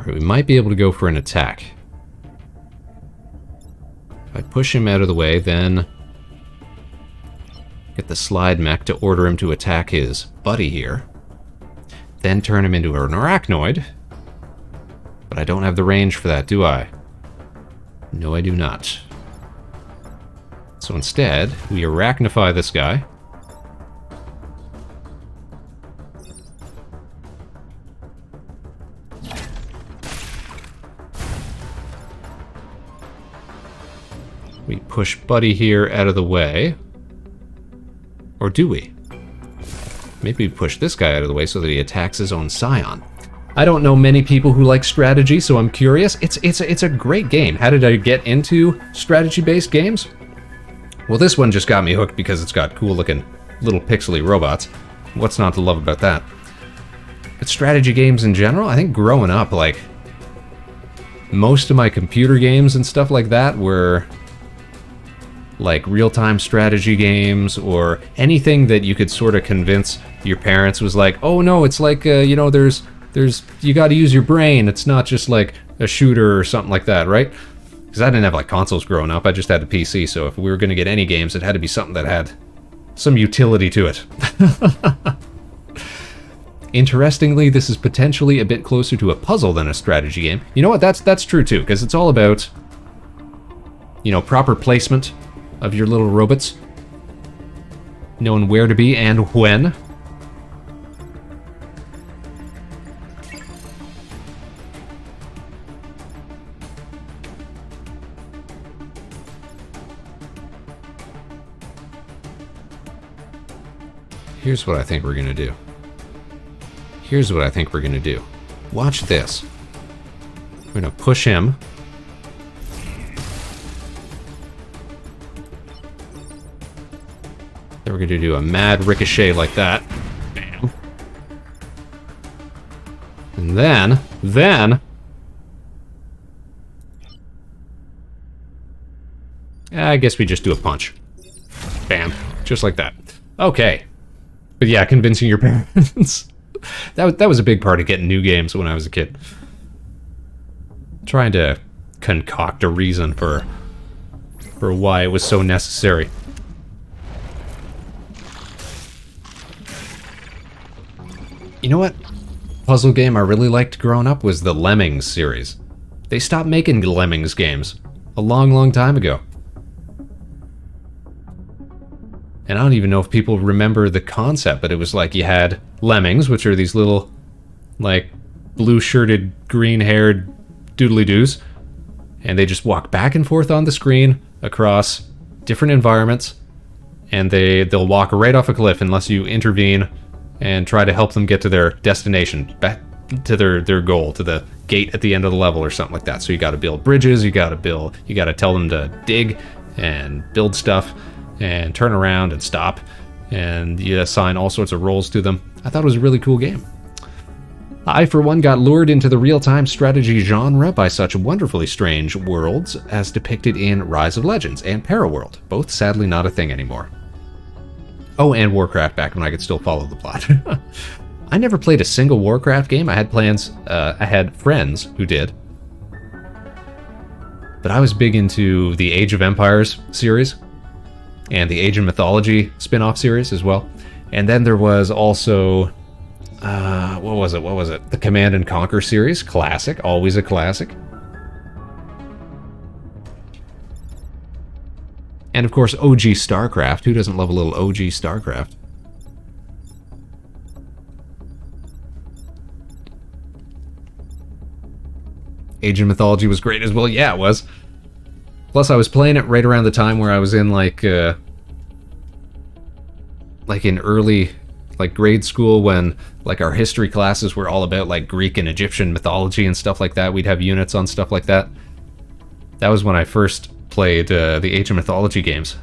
Speaker 1: we might be able to go for an attack. If I push him out of the way, then get the slide mech to order him to attack his buddy here. Then turn him into an arachnoid. But I don't have the range for that, do I? No, I do not. So instead, we arachnify this guy. We push Buddy here out of the way. Or do we? Maybe we push this guy out of the way so that he attacks his own Scion. I don't know many people who like strategy, so I'm curious. It's a great game. How did I get into strategy-based games? Well, this one just got me hooked because it's got cool-looking little pixely robots. What's not to love about that? But strategy games in general, I think growing up, like, most of my computer games and stuff like that were like real-time strategy games, or anything that you could sort of convince your parents was like, oh no, it's like, you know, there's you got to use your brain. It's not just like a shooter or something like that, right? Because I didn't have like consoles growing up. I just had a PC. So if we were going to get any games, it had to be something that had some utility to it. Interestingly, this is potentially a bit closer to a puzzle than a strategy game. You know what? That's true too, because it's all about, you know, proper placement of your little robots, knowing where to be and when. Here's what I think we're gonna do. Here's what I think we're gonna do. Watch this. We're gonna push him. Then we're gonna do a mad ricochet like that. Bam. And then... I guess we just do a punch. Bam. Just like that. Okay. But yeah, convincing your parents. That was a big part of getting new games when I was a kid. Trying to concoct a reason for why it was so necessary. You know what puzzle game I really liked growing up was the Lemmings series. They stopped making Lemmings games a long, long time ago. And I don't even know if people remember the concept, but it was like you had lemmings, which are these little, like, blue-shirted, green-haired doodly-doos, and they just walk back and forth on the screen across different environments, and they'll walk right off a cliff unless you intervene and try to help them get to their destination, back to their goal, to the gate at the end of the level or something like that. So you got to build bridges, you got to tell them to dig and build stuff and turn around and stop, and you assign all sorts of roles to them. I thought it was a really cool game. I, for one, got lured into the real-time strategy genre by such wonderfully strange worlds as depicted in Rise of Legends and Paraworld, both sadly not a thing anymore. Oh, and Warcraft back when I could still follow the plot. I never played a single Warcraft game. I had friends who did. But I was big into the Age of Empires series and the Age of Mythology spin-off series as well. And then there was also what was it? The Command and Conquer series, classic, always a classic. And of course, OG StarCraft. Who doesn't love a little OG StarCraft? Age of Mythology was great as well. Yeah, it was. Plus, I was playing it right around the time where I was in like in early grade school, when like our history classes were all about like Greek and Egyptian mythology and stuff like that. We'd have units on stuff like that. That was when I first played the Age of Mythology games.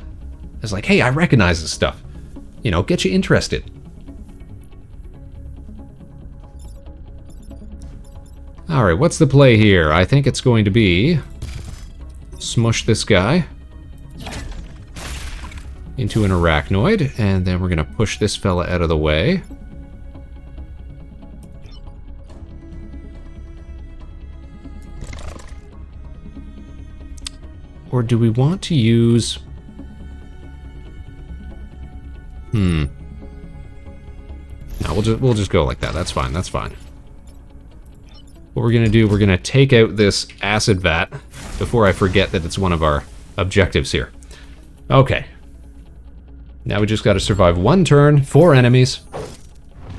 Speaker 1: I was like, hey, I recognize this stuff. You know, get you interested. Alright, what's the play here? I think it's going to be smush this guy into an arachnoid, and then we're going to push this fella out of the way. Or do we want to use... No, we'll just go like that. That's fine, that's fine. What we're going to do, we're going to take out this acid vat before I forget that it's one of our objectives here. Okay. Now we just got to survive one turn, 4 enemies.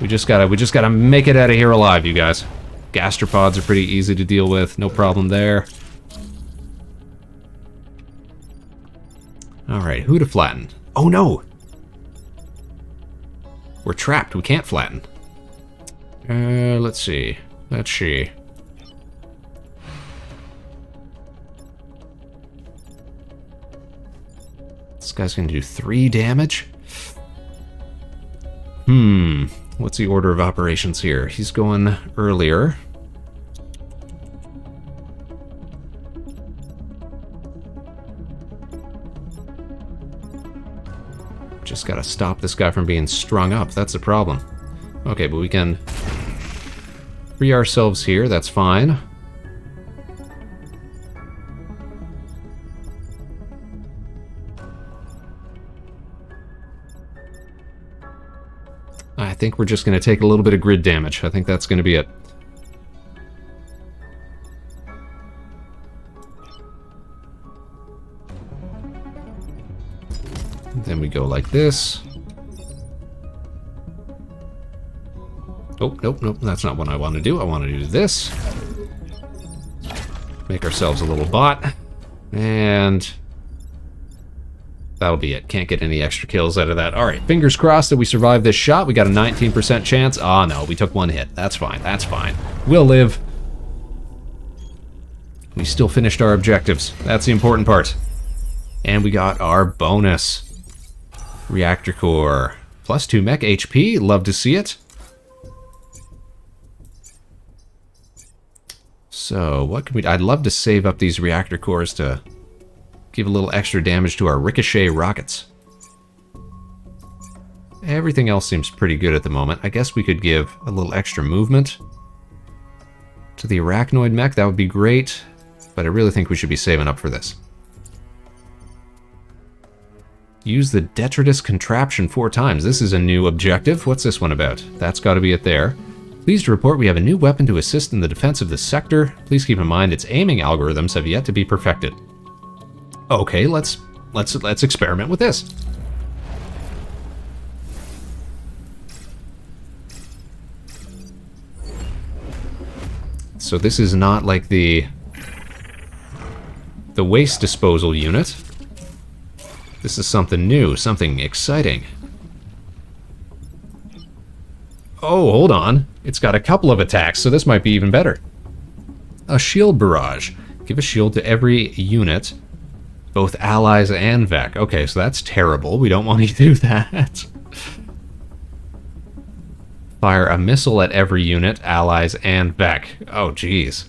Speaker 1: We just gotta make it out of here alive, you guys. Gastropods are pretty easy to deal with, no problem there. Alright, who to flatten? Oh no! We're trapped, we can't flatten. Let's see. Let's see. This guy's gonna do 3 damage? What's the order of operations here? He's going earlier. Just gotta stop this guy from being strung up, that's the problem. Okay, but we can free ourselves here, that's fine. I think we're just going to take a little bit of grid damage. I think that's going to be it. Then we go like this. Oh, nope, that's not what I want to do. I want to do this. Make ourselves a little bot. And that'll be it. Can't get any extra kills out of that. Alright, fingers crossed that we survive this shot. We got a 19% chance. Ah, no, we took 1 hit. That's fine, that's fine. We'll live. We still finished our objectives. That's the important part. And we got our bonus. Reactor core. Plus 2 mech HP. Love to see it. So, what can we... I'd love to save up these reactor cores to give a little extra damage to our ricochet rockets. Everything else seems pretty good at the moment. I guess we could give a little extra movement to the arachnoid mech. That would be great. but I really think we should be saving up for this. Use the detritus contraption 4 times. This is a new objective. What's this one about? That's got to be it there. Pleased to report we have a new weapon to assist in the defense of this sector. Please keep in mind its aiming algorithms have yet to be perfected. Okay, let's experiment with this. So this is not like the waste disposal unit. This is something new, something exciting. Oh, hold on. It's got a couple of attacks, so this might be even better. A shield barrage. Give a shield to every unit, both allies and Vec. Okay, so that's terrible. We don't want to do that. Fire a missile at every unit, allies and Vec. Oh, geez.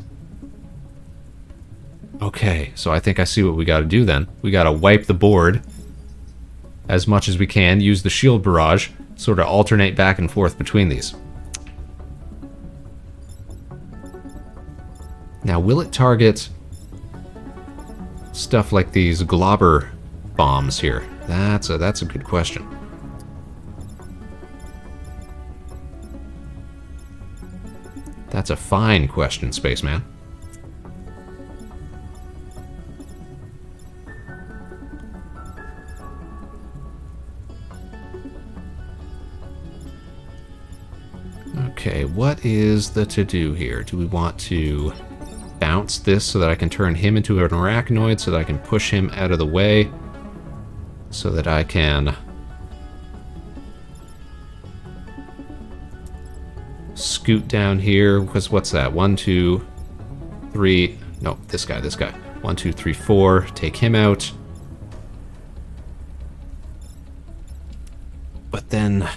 Speaker 1: Okay, so I think I see what we got to do then. We got to wipe the board as much as we can, use the shield barrage, sort of alternate back and forth between these. Now, will it target stuff like these globber bombs here? That's a good question. That's a fine question, Spaceman. Okay, what is the to-do here? Do we want to bounce this so that I can turn him into an arachnoid, so that I can push him out of the way, so that I can scoot down here? Because what's that? 1, 2, 3... No, this guy. 1, 2, 3, 4. Take him out. But then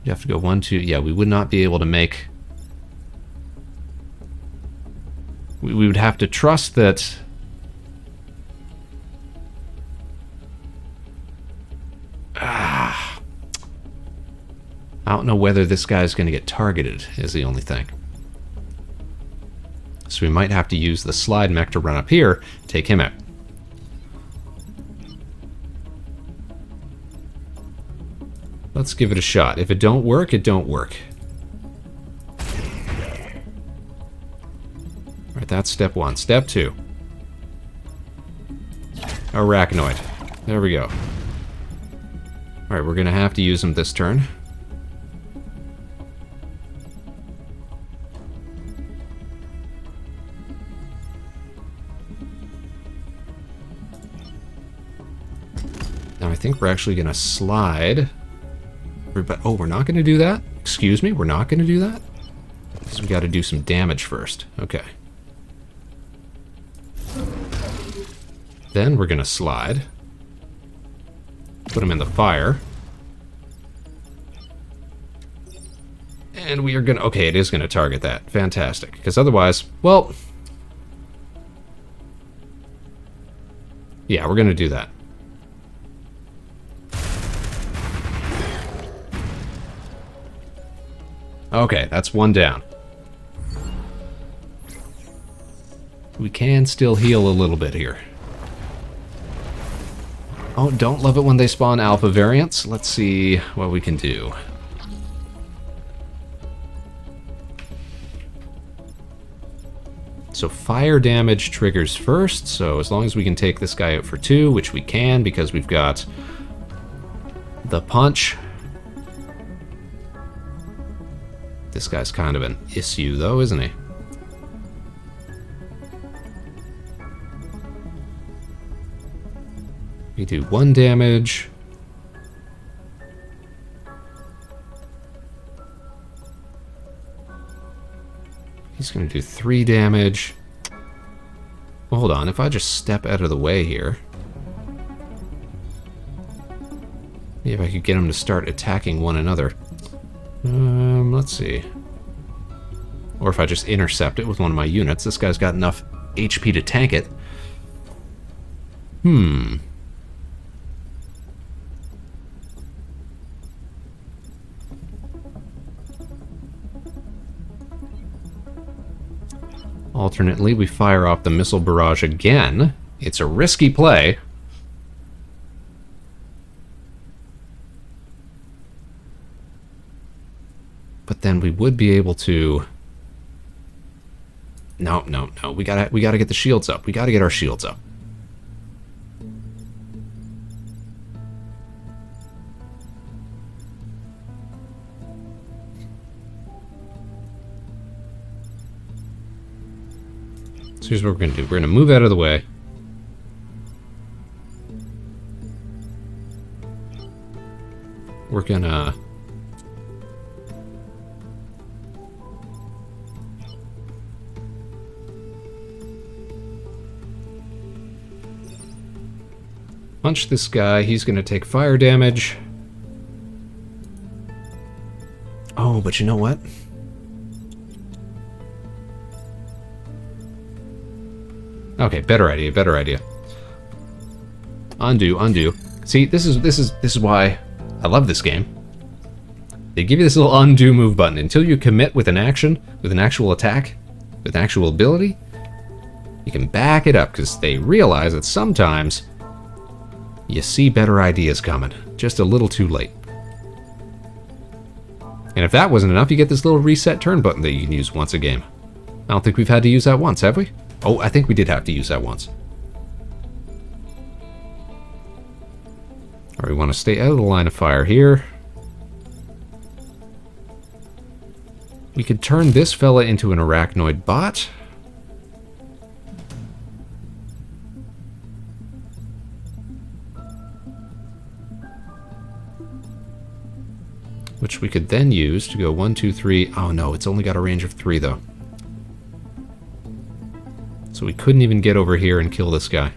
Speaker 1: you have to go 1, 2... Yeah, we would not be able to make... We would have to trust that... I don't know whether this guy's going to get targeted, is the only thing. So we might have to use the slide mech to run up here, take him out. Let's give it a shot. If it don't work, it don't work. Alright, that's step 1. Step 2. Arachnoid. There we go. Alright, we're going to have to use him this turn. Now I think we're actually going to slide... Oh, we're not going to do that? Excuse me, we're not going to do that? Because we got to do some damage first. Okay. Then we're going to slide. Put him in the fire. And we are going to... Okay, it is going to target that. Fantastic. Because otherwise, well... Yeah, we're going to do that. Okay, that's 1 down. We can still heal a little bit here. Oh, don't love it when they spawn alpha variants. Let's see what we can do. So fire damage triggers first, so as long as we can take this guy out for 2, which we can because we've got the punch. This guy's kind of an issue, though, isn't he? We do 1 damage. He's going to do 3 damage. Well, hold on, if I just step out of the way here... Maybe if I could get him to start attacking one another. Let's see. Or if I just intercept it with one of my units. This guy's got enough HP to tank it. Alternately, we fire off the missile barrage again. It's a risky play. But then we would be able to... No. We gotta get the shields up. We gotta get our shields up. So here's what we're gonna do. We're gonna move out of the way. We're gonna... punch this guy. He's gonna take fire damage. Oh, but you know what? Okay, better idea. Undo. See, this is why I love this game. They give you this little undo move button. Until you commit with an action, with an actual attack, with an actual ability, you can back it up, because they realize that sometimes you see better ideas coming, just a little too late. And if that wasn't enough, you get this little reset turn button that you can use once a game. I don't think we've had to use that once, have we? Oh, I think we did have to use that once. Alright, we want to stay out of the line of fire here. We could turn this fella into an arachnoid bot. Which we could then use to go 1, 2, 3. Oh no, it's only got a range of 3 though. So we couldn't even get over here and kill this guy.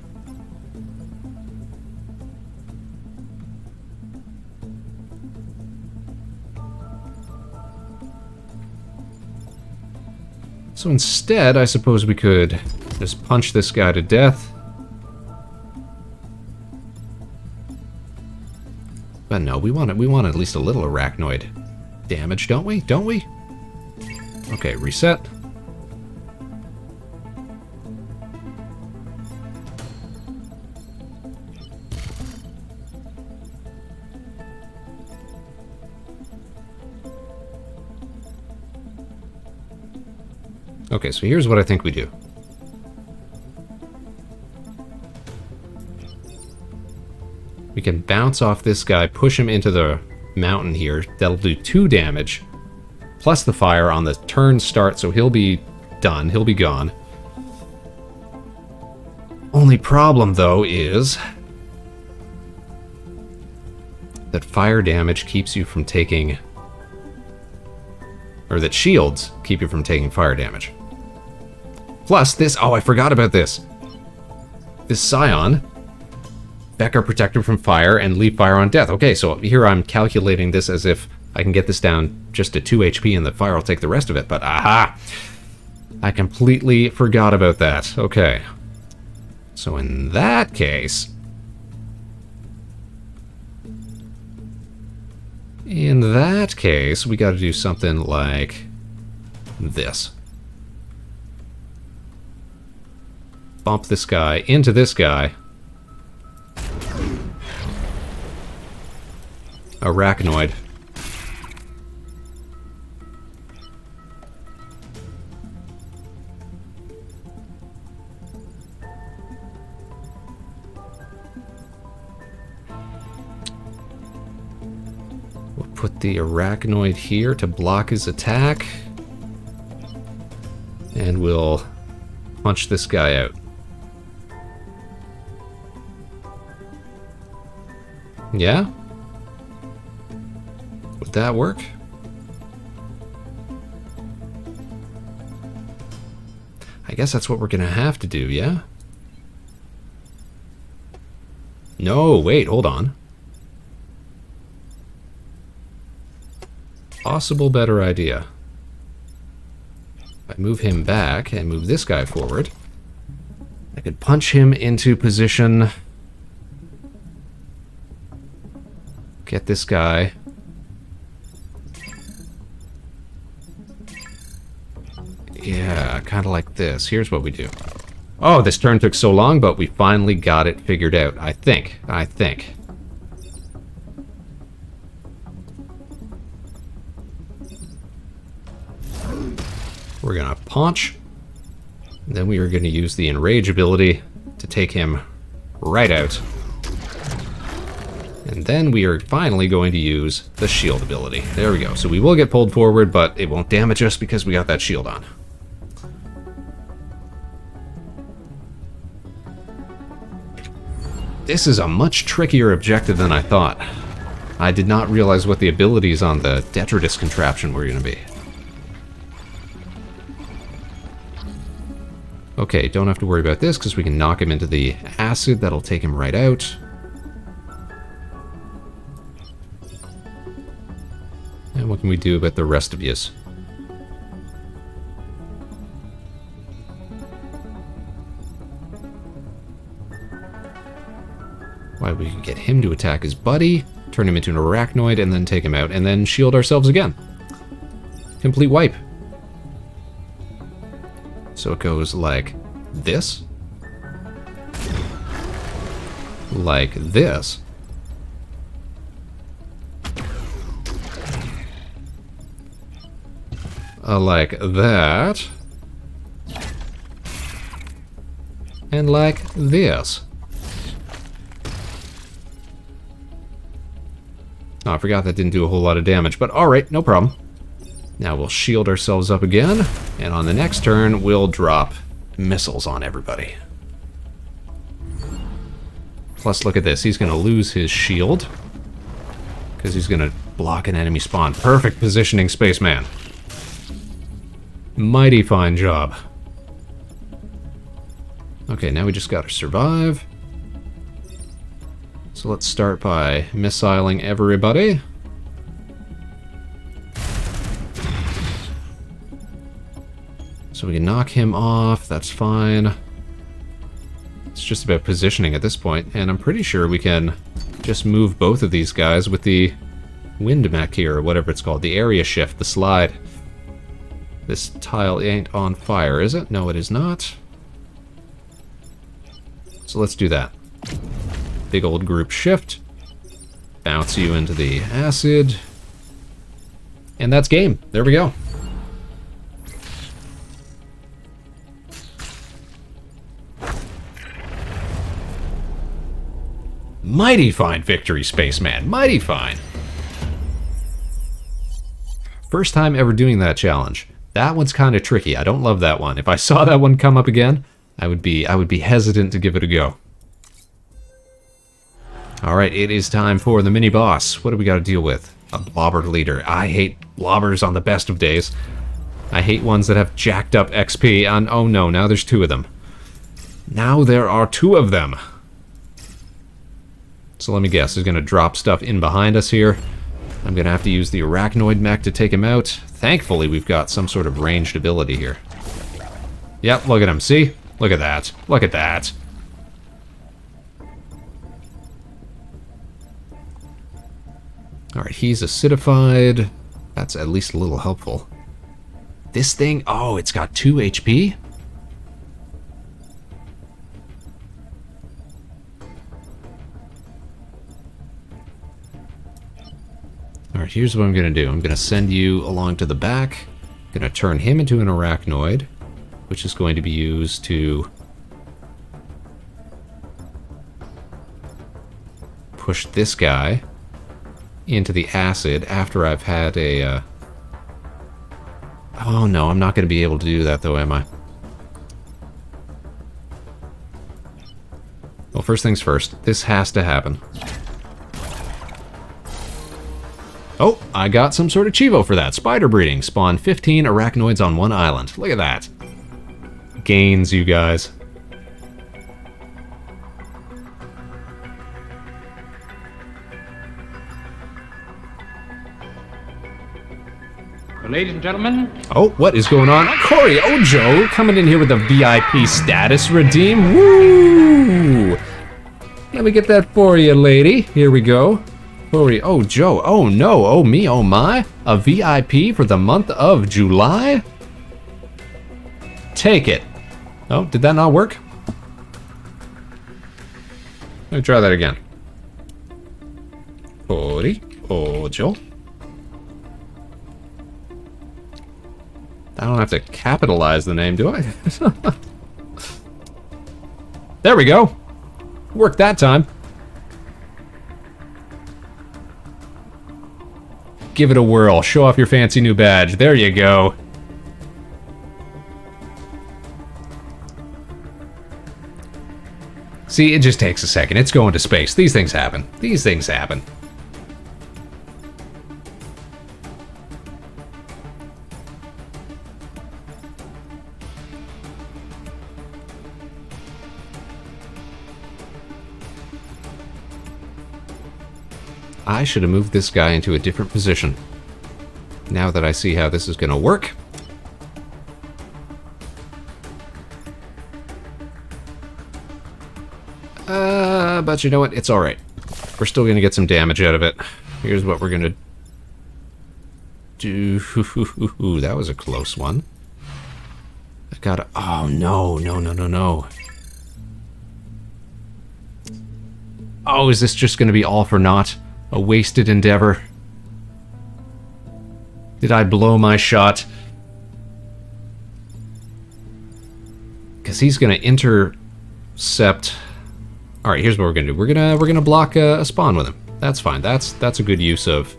Speaker 1: So instead, I suppose we could just punch this guy to death. But no, we want at least a little arachnoid damage, don't we? Don't we? Okay, reset. Okay, so here's what I think we do. We can bounce off this guy, push him into the mountain here. That'll do 2 damage, plus the fire on the turn start, so he'll be done. He'll be gone. Only problem, though, is that fire damage keeps you from taking... or that shields keep you from taking fire damage. Plus this... oh, I forgot about this. This Scion... Becker protected from fire and leave fire on death. Okay, so here I'm calculating this as if I can get this down just to 2 HP and the fire will take the rest of it, but aha! I completely forgot about that. Okay. So in that case... we gotta do something like this. Bump this guy into this guy. Arachnoid. We'll put the arachnoid here to block his attack. And we'll punch this guy out. Yeah? Would that work? I guess that's what we're gonna have to do, yeah? No, wait, hold on. Possible better idea. If I move him back and move this guy forward, I could punch him into position. Get this guy. Yeah. kind of like this. Here's what we do. Oh, this turn took so long, but we finally got it figured out. I think. We're gonna punch. Then we are gonna use the enrage ability to take him right out. And then we are finally going to use the shield ability. There we go. So we will get pulled forward, but it won't damage us because we got that shield on. This is a much trickier objective than I thought. I did not realize what the abilities on the detritus contraption were going to be. Okay, don't have to worry about this because we can knock him into the acid. That'll take him right out. And what can we do about the rest of yous? Why, we can get him to attack his buddy, turn him into an arachnoid, and then take him out, and then shield ourselves again. Complete wipe. So it goes like this. Like this. Like that. And like this. Oh, I forgot that didn't do a whole lot of damage, but alright, no problem. Now we'll shield ourselves up again, and on the next turn, we'll drop missiles on everybody. Plus, look at this, he's going to lose his shield, because he's going to block an enemy spawn. Perfect positioning, Spaceman. Mighty fine job. Okay, now we just gotta survive. So let's start by missiling everybody. So we can knock him off, that's fine. It's just about positioning at this point, and I'm pretty sure we can just move both of these guys with the wind mech here, or whatever it's called, the area shift, the slide. This tile ain't on fire, is it? No, it is not. So let's do that. Big old group shift. Bounce you into the acid. And that's game. There we go. Mighty fine victory, Spaceman. Mighty fine. First time ever doing that challenge. That one's kind of tricky. I don't love that one. If I saw that one come up again, I would be hesitant to give it a go. Alright, it is time for the mini-boss. What do we got to deal with? A blobber leader. I hate blobbers on the best of days. I hate ones that have jacked up XP, and oh no, now there's two of them. Now there are two of them. So let me guess, he's going to drop stuff in behind us here. I'm going to have to use the arachnoid mech to take him out. Thankfully, we've got some sort of ranged ability here. Yep, look at him. See? Look at that. Look at that. Alright, he's acidified. That's at least a little helpful. This thing, oh, it's got 2 HP? Alright, here's what I'm going to do. I'm going to send you along to the back. I'm going to turn him into an arachnoid, which is going to be used to push this guy into the acid after I've had a... Oh no, I'm not going to be able to do that though, am I? Well, first things first, this has to happen. Oh, I got some sort of chivo for that. Spider breeding. Spawn 15 arachnoids on one island. Look at that. Gains, you guys.
Speaker 2: Well, ladies and gentlemen.
Speaker 1: Oh, what is going on? Corey Ojo coming in here with a VIP status redeem. Woo! Let me get that for you, lady. Here we go. Corey Ojo. Oh no. Oh me. Oh my. A VIP for the month of July? Take it. Oh, did that not work? Let me try that again. Ori, Ojo. I don't have to capitalize the name, do I? There we go. Worked that time. Give it a whirl. Show off your fancy new badge. There you go. See, it just takes a second. It's going to space. These things happen. These things happen. I should have moved this guy into a different position. Now that I see how this is going to work. But you know what? It's alright. We're still going to get some damage out of it. Here's what we're going to do. That was a close one. I gotta... Oh, no, no, no, no, no. Oh, is this just going to be all for naught? A wasted endeavor? Did I blow my shot? Because he's going to intercept... Alright, here's what we're gonna do. We're gonna block a spawn with him. That's fine. That's a good use of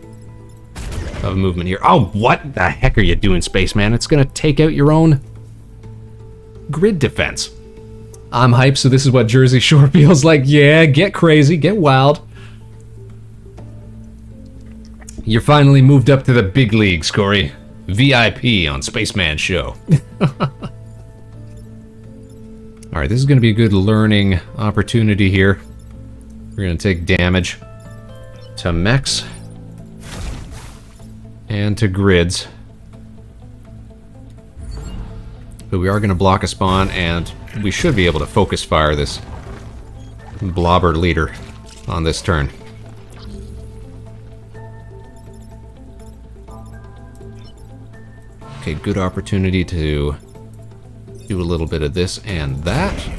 Speaker 1: movement here. Oh, what the heck are you doing, Spaceman? It's gonna take out your own grid defense. I'm hyped, so this is what Jersey Shore feels like. Yeah, get crazy, get wild. You're finally moved up to the big leagues, Corey. VIP on Spaceman Show. Alright, this is going to be a good learning opportunity here. We're going to take damage to mechs and to grids. But we are going to block a spawn, and we should be able to focus fire this blobber leader on this turn. Okay, good opportunity to do a little bit of this and that.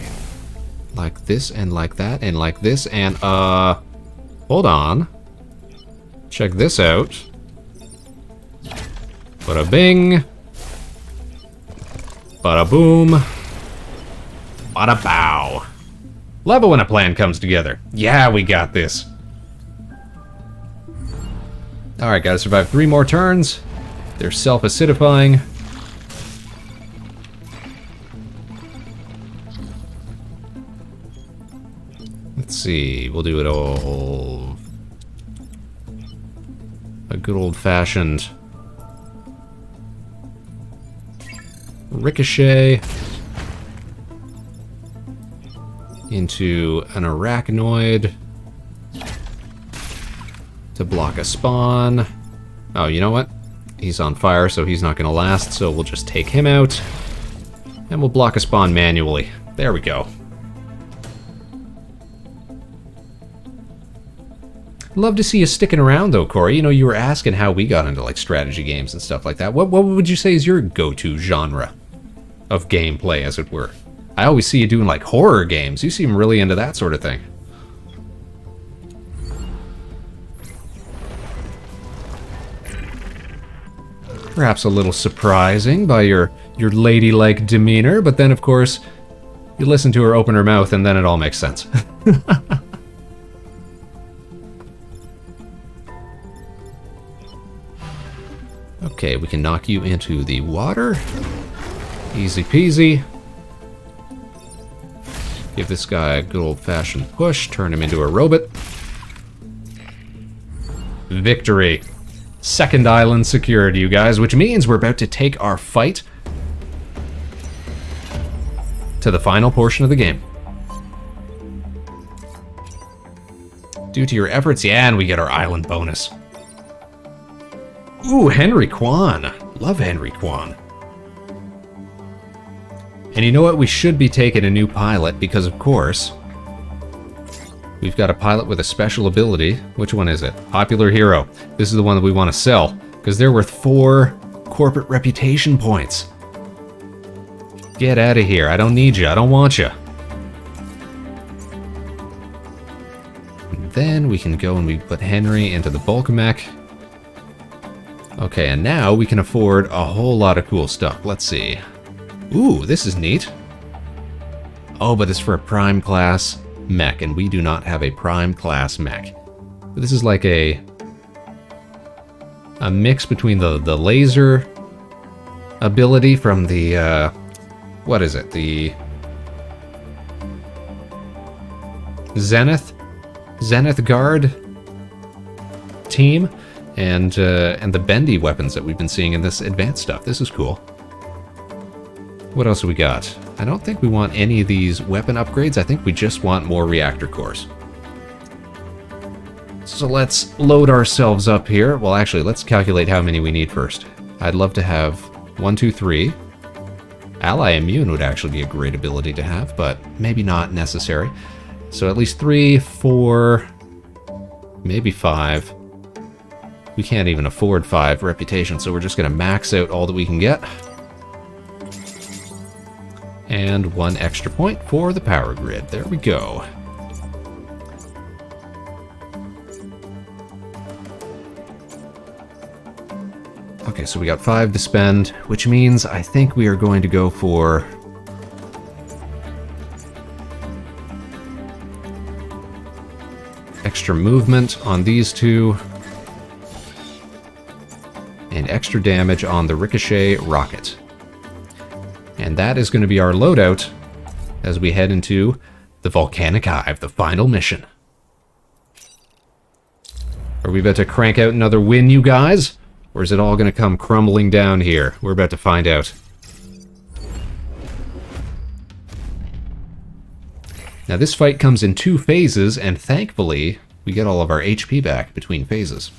Speaker 1: Like this and like that and like this and, hold on. Check this out. Bada bing. Bada boom. Bada bow. Love it when a plan comes together. Yeah, we got this. Alright, gotta survive 3 more turns. They're self-acidifying. Let's see, we'll do it all. A good old-fashioned ricochet into an arachnoid to block a spawn. Oh, you know what? He's on fire, so he's not going to last, so we'll just take him out. And we'll block a spawn manually. There we go. Love to see you sticking around, though, Corey. You know, you were asking how we got into, like, strategy games and stuff like that. What would you say is your go-to genre of gameplay, as it were? I always see you doing, like, horror games. You seem really into that sort of thing. Perhaps a little surprising by your ladylike demeanor, but then, of course, you listen to her open her mouth, and then it all makes sense. Okay, we can knock you into the water. Easy peasy. Give this guy a good old-fashioned push. Turn him into a robot. Victory. Second island secured, you guys, which means we're about to take our fight to the final portion of the game. Due to your efforts, yeah, and we get our island bonus. Ooh, Henry Kwan. Love Henry Kwan. And you know what? We should be taking a new pilot because, of course, we've got a pilot with a special ability. Which one is it? Popular hero. This is the one that we want to sell because they're worth 4 corporate reputation points. Get out of here. I don't need you. I don't want you. And then we can go and we put Henry into the bulk mech. Okay, and now we can afford a whole lot of cool stuff. Let's see. Ooh, this is neat. Oh, but it's for a prime class mech, and we do not have a prime class mech. This is like a mix between the laser ability from the, what is it? The Zenith Guard team, and the bendy weapons that we've been seeing in this advanced stuff. This is cool. What else do we got? I don't think we want any of these weapon upgrades. I think we just want more reactor cores. So let's load ourselves up here. Well, actually, let's calculate how many we need first. I'd love to have 1, 2, 3. Ally Immune would actually be a great ability to have, but maybe not necessary. So at least 3, 4, maybe 5. We can't even afford 5 reputation, so we're just going to max out all that we can get. And 1 extra point for the power grid. There we go. Okay, so we got 5 to spend, which means I think we are going to go for extra movement on these two, and extra damage on the Ricochet rocket. And that is going to be our loadout as we head into the Volcanic Hive, the final mission. Are we about to crank out another win, you guys? Or is it all going to come crumbling down here? We're about to find out. Now this fight comes in 2 phases, and thankfully we get all of our HP back between phases.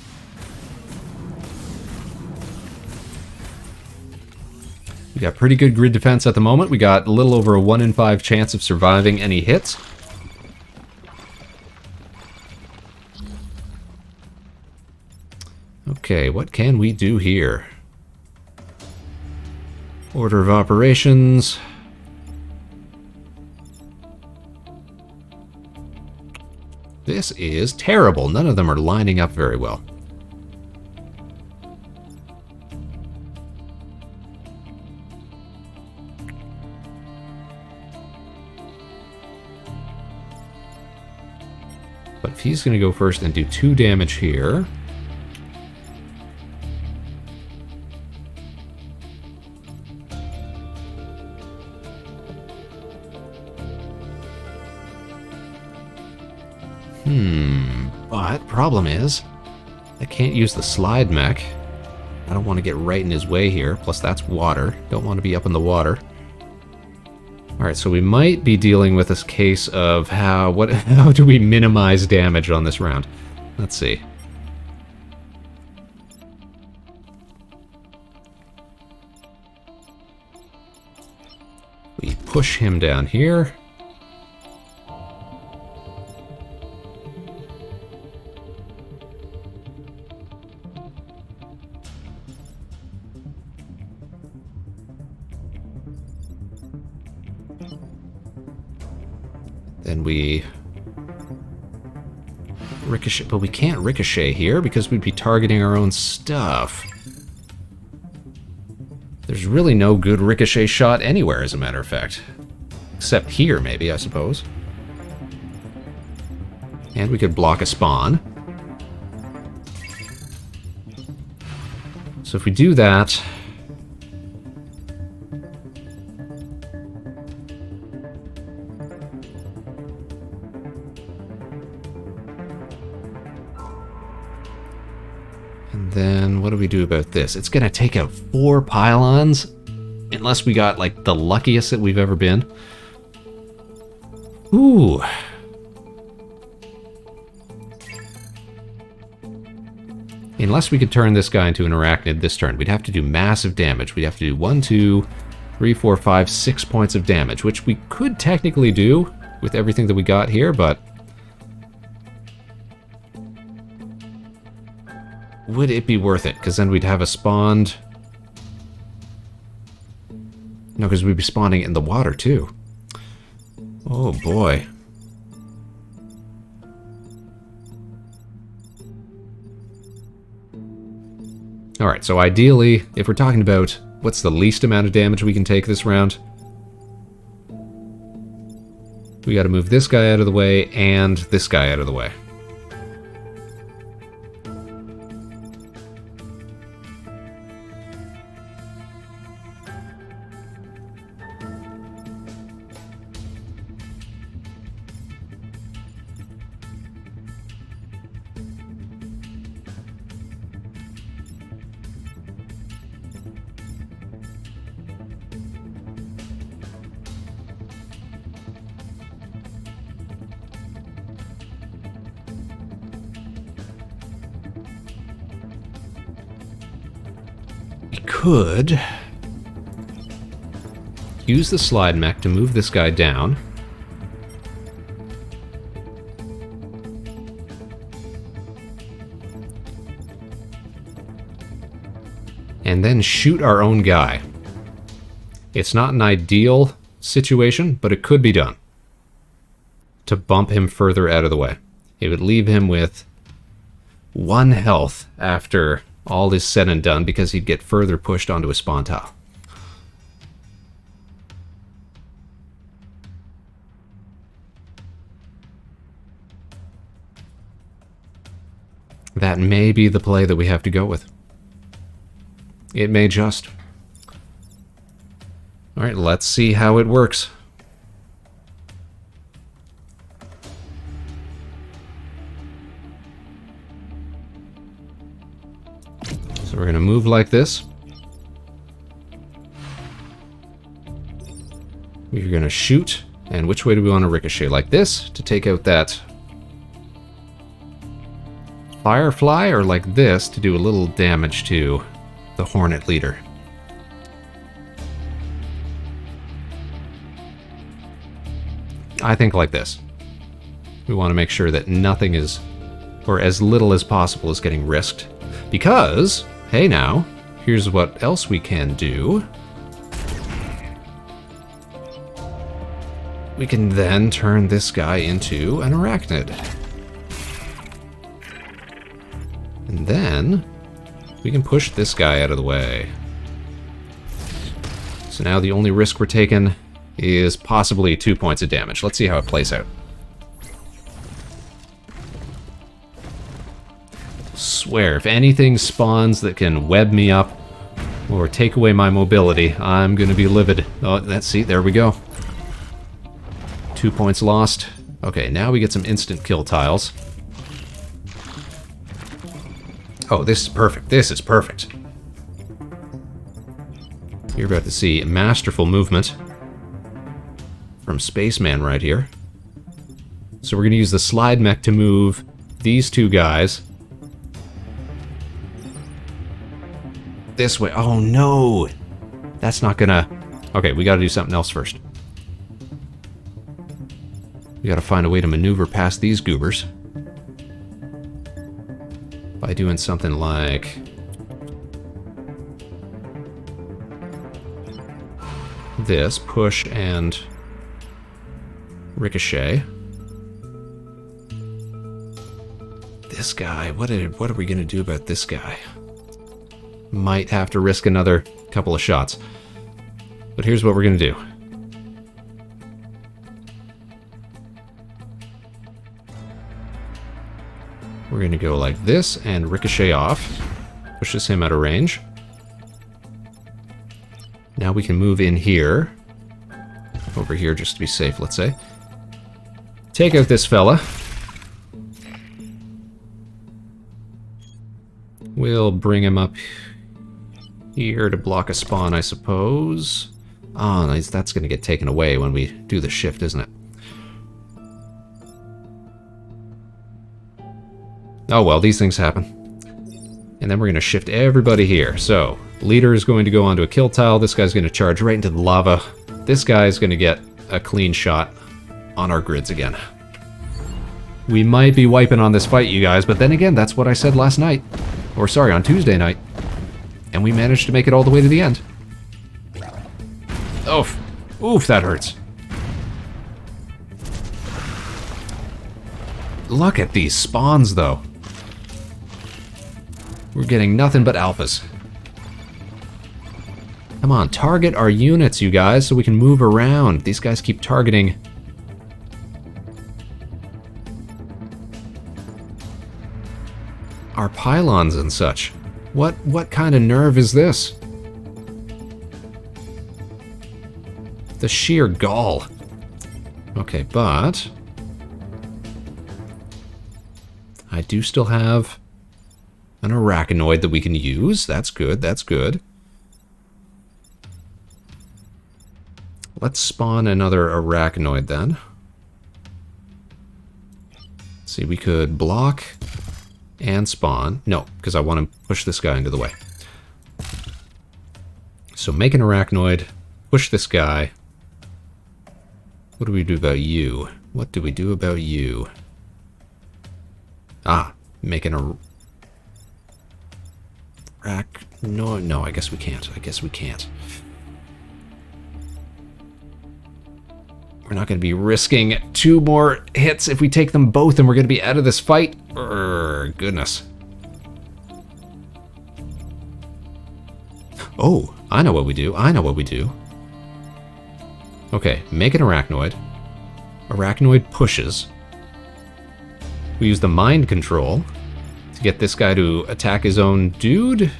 Speaker 1: We got pretty good grid defense at the moment. We got a little over a 1 in 5 chance of surviving any hits. Okay, what can we do here? Order of operations. This is terrible. None of them are lining up very well. But if he's going to go first and do 2 damage here... But problem is, I can't use the slide mech. I don't want to get right in his way here. Plus that's water. Don't want to be up in the water. Alright, so we might be dealing with this case of how do we minimize damage on this round? Let's see. We push him down here. Then we ricochet, but we can't ricochet here because we'd be targeting our own stuff. There's really no good ricochet shot anywhere, as a matter of fact. Except here, maybe, I suppose. And we could block a spawn. So if we do that... And then, what do we do about this? It's gonna take out 4 pylons, unless we got, like, the luckiest that we've ever been. Ooh. Unless we could turn this guy into an arachnid this turn, we'd have to do massive damage. We'd have to do 1, 2, 3, 4, 5, 6 points of damage, which we could technically do with everything that we got here, but... would it be worth it? Because then we'd have a spawned No, because we'd be spawning in the water, too. Oh, boy. Alright, so ideally, if we're talking about what's the least amount of damage we can take this round, we gotta move this guy out of the way and this guy out of the way. Could use the slide mech to move this guy down. And then shoot our own guy. It's not an ideal situation, but it could be done. To bump him further out of the way. It would leave him with 1 health after all is said and done, because he'd get further pushed onto a spawn tile. That may be the play that we have to go with. It may just. Alright, let's see how it works. So we're going to move like this. We're going to shoot. And which way do we want to ricochet? Like this to take out that firefly, or like this to do a little damage to the Hornet leader? I think like this. We want to make sure that nothing is, or as little as possible, is getting risked. Because, hey now, here's what else we can do. We can then turn this guy into an arachnid. And then we can push this guy out of the way. So now the only risk we're taking is possibly 2 points of damage. Let's see how it plays out. Swear, if anything spawns that can web me up or take away my mobility, I'm gonna be livid. Oh, let's see, there we go. 2 points lost. Okay, now we get some instant kill tiles. Oh, this is perfect. This is perfect. You're about to see masterful movement from Spaceman right here. So we're going to use the slide mech to move these two guys this way. Oh no! That's not gonna... Okay, we got to do something else first. We got to find a way to maneuver past these goobers. By doing something like this, push and ricochet. This guy, what are we gonna do about this guy? Might have to risk another couple of shots. But here's what we're gonna do. We're going to go like this and ricochet off. Pushes him out of range. Now we can move in here. Over here just to be safe, let's say. Take out this fella. We'll bring him up here to block a spawn, I suppose. Oh, nice. That's going to get taken away when we do the shift, isn't it? Oh well, these things happen. And then we're going to shift everybody here. So, leader is going to go onto a kill tile. This guy's going to charge right into the lava. This guy is going to get a clean shot on our grids again. We might be wiping on this fight, you guys, but then again, that's what I said last night. Or sorry, on Tuesday night. And we managed to make it all the way to the end. Oof, that hurts. Look at these spawns, though. We're getting nothing but alphas. Come on, target our units, you guys, so we can move around. These guys keep targeting. Our pylons and such. What kind of nerve is this? The sheer gall. Okay, but I do still have an arachnoid that we can use. That's good, that's good. Let's spawn another arachnoid then. Let's see, we could block and spawn. No, because I want to push this guy into the way. So make an arachnoid, push this guy. What do we do about you? What do we do about you? Ah, making a... No, I guess we can't. I guess we can't. We're not going to be risking 2 more hits. If we take them both, and we're going to be out of this fight. Goodness. Oh, I know what we do. I know what we do. Okay, make an arachnoid. Arachnoid pushes. We use the mind control to get this guy to attack his own dude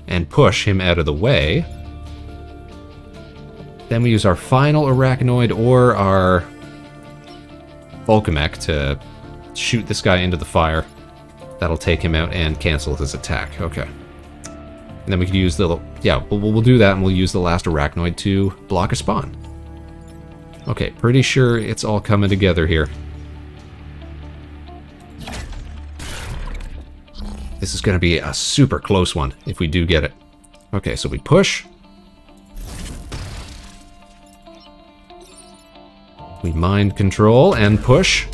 Speaker 1: and push him out of the way. Then we use our final arachnoid or our Volcamech to shoot this guy into the fire. That'll take him out and cancel his attack. Okay. And then we can use the... Yeah, we'll do that, and we'll use the last arachnoid to block a spawn. Okay, pretty sure it's all coming together here. This is going to be a super close one if we do get it. Okay, so we push. We mind control and push.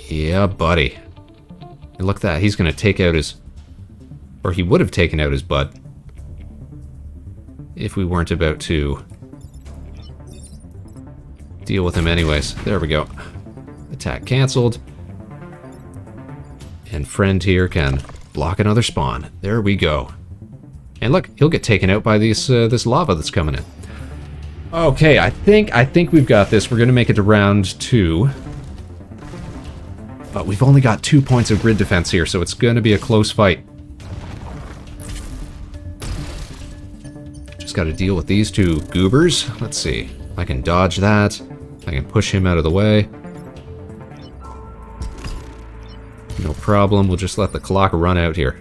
Speaker 1: Yeah, buddy. And look at that, he's going to take out his... Or he would have taken out his butt if we weren't about to deal with him anyways. There we go. Attack canceled. And friend here can block another spawn. There we go. And look, he'll get taken out by these this lava that's coming in. Okay, I think we've got this. We're gonna make it to round 2. But we've only got 2 points of grid defense here, so it's gonna be a close fight. Just gotta deal with these 2 goobers. Let's see. I can dodge that. I can push him out of the way. No problem, we'll just let the clock run out here.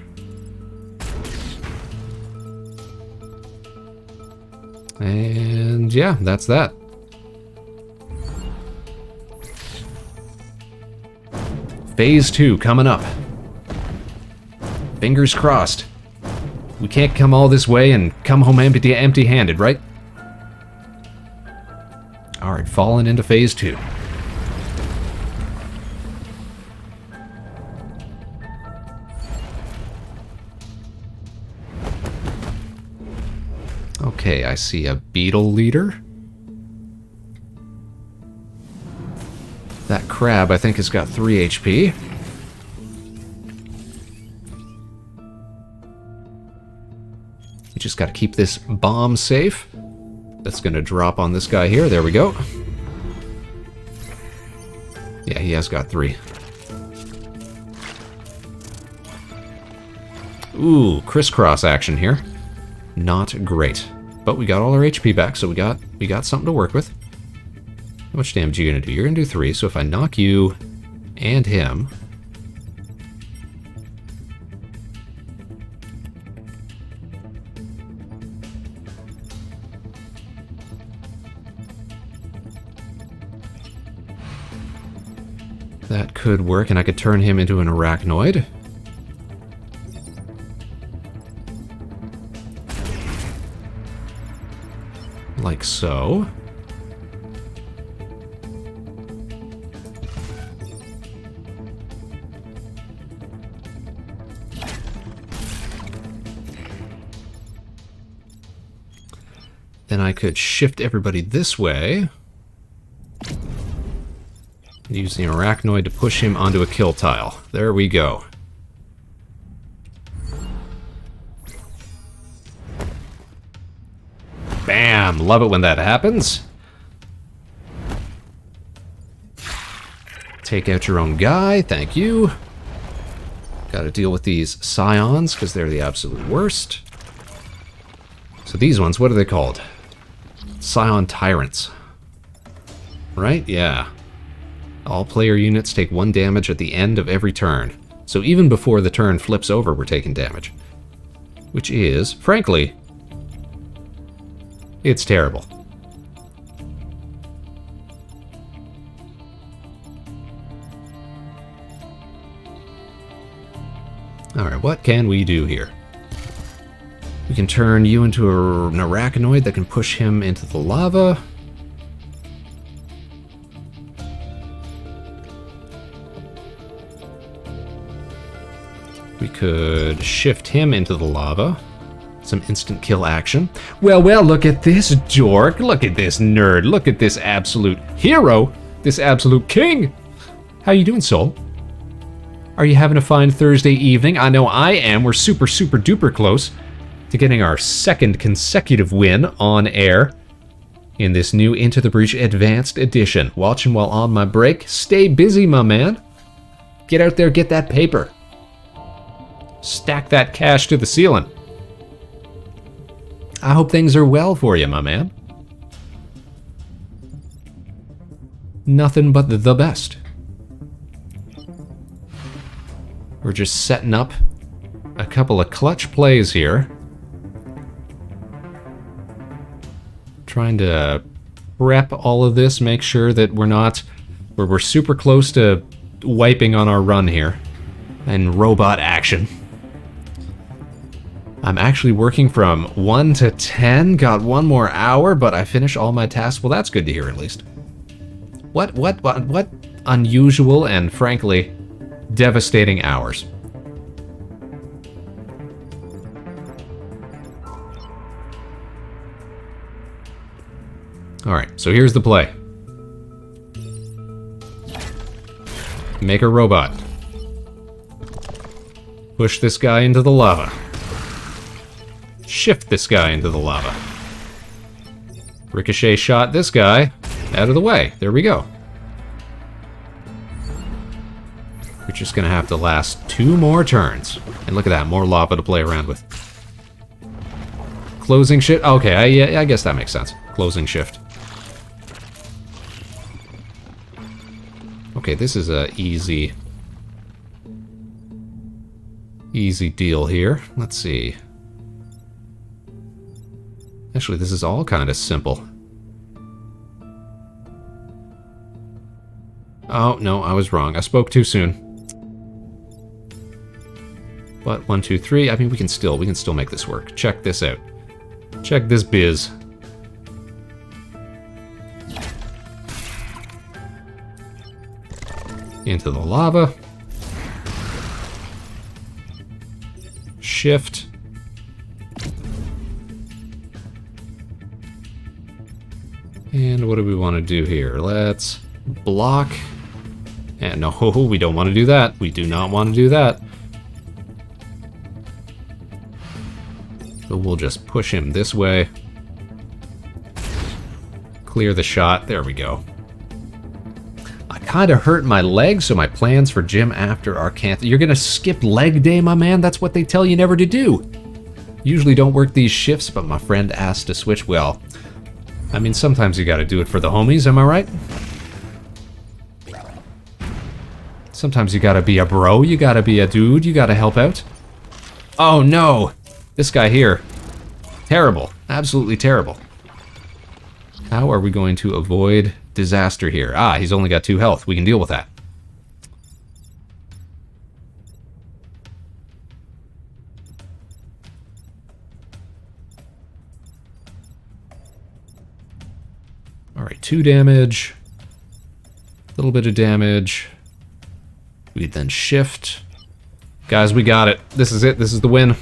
Speaker 1: And yeah, that's that. Phase 2 coming up. Fingers crossed. We can't come all this way and come home empty-handed, right? Alright, falling into Phase 2. Okay, I see a beetle leader. That crab, I think, has got 3 HP. You just gotta keep this bomb safe. That's gonna drop on this guy here. There we go. Yeah, he has got 3. Ooh, crisscross action here. Not great. But we got all our HP back, so we got something to work with. How much damage are you gonna do? You're gonna do 3, so if I knock you and him... That could work, and I could turn him into an arachnoid. Like so. Then I could shift everybody this way. Use the arachnoid to push him onto a kill tile. There we go. Bam! Love it when that happens. Take out your own guy, thank you. Gotta deal with these scions, because they're the absolute worst. So these ones, what are they called? Scion Tyrants. Right? Yeah. All player units take 1 damage at the end of every turn. So even before the turn flips over, we're taking damage. Which is, frankly, it's terrible. Alright, what can we do here? We can turn you into an arachnoid that can push him into the lava. We could shift him into the lava. Some instant kill action. Well, look at this dork. Look at this nerd. Look at this absolute hero. This absolute king. How you doing, Soul? Are you having a fine Thursday evening? I know I am. We're super duper close to getting our 2nd consecutive win on air in this new Into the Breach Advanced Edition. Watching while on my break. Stay busy, my man. Get out there, get that paper. Stack that cash to the ceiling. I hope things are well for you, my man. Nothing but the best. We're just setting up a couple of clutch plays here. Trying to prep all of this, make sure that we're super close to wiping on our run here. And robot action. I'm actually working from 1 to 10, got 1 more hour, but I finish all my tasks. Well, that's good to hear at least. What unusual and frankly devastating hours. Alright, so here's the play. Make a robot. Push this guy into the lava. Shift this guy into the lava. Ricochet shot this guy out of the way. There we go. We're just gonna have to last 2 more turns. And look at that, more lava to play around with. Closing shift. Okay, I guess that makes sense. Closing shift. Okay, this is a easy deal here. Let's see. Actually, this is all kind of simple. Oh, no, I was wrong. I spoke too soon. But 1, 2, 3. I mean, we can still make this work. Check this out. Check this biz. Into the lava. Shift. And what do we want to do here? Let's block. And no, we don't want to do that. We do not want to do that. So we'll just push him this way. Clear the shot. There we go. I kind of hurt my leg, so my plans for gym after Arachnophile. You're going to skip leg day, my man? That's what they tell you never to do. Usually don't work these shifts, but my friend asked to switch. Well, I mean, sometimes you gotta do it for the homies, am I right? Sometimes you gotta be a bro, you gotta be a dude, you gotta help out. Oh no! This guy here. Terrible. Absolutely terrible. How are we going to avoid disaster here? Ah, he's only got 2 health. We can deal with that. Alright, 2 damage. A little bit of damage. We then shift. Guys, we got it. This is it. This is the win.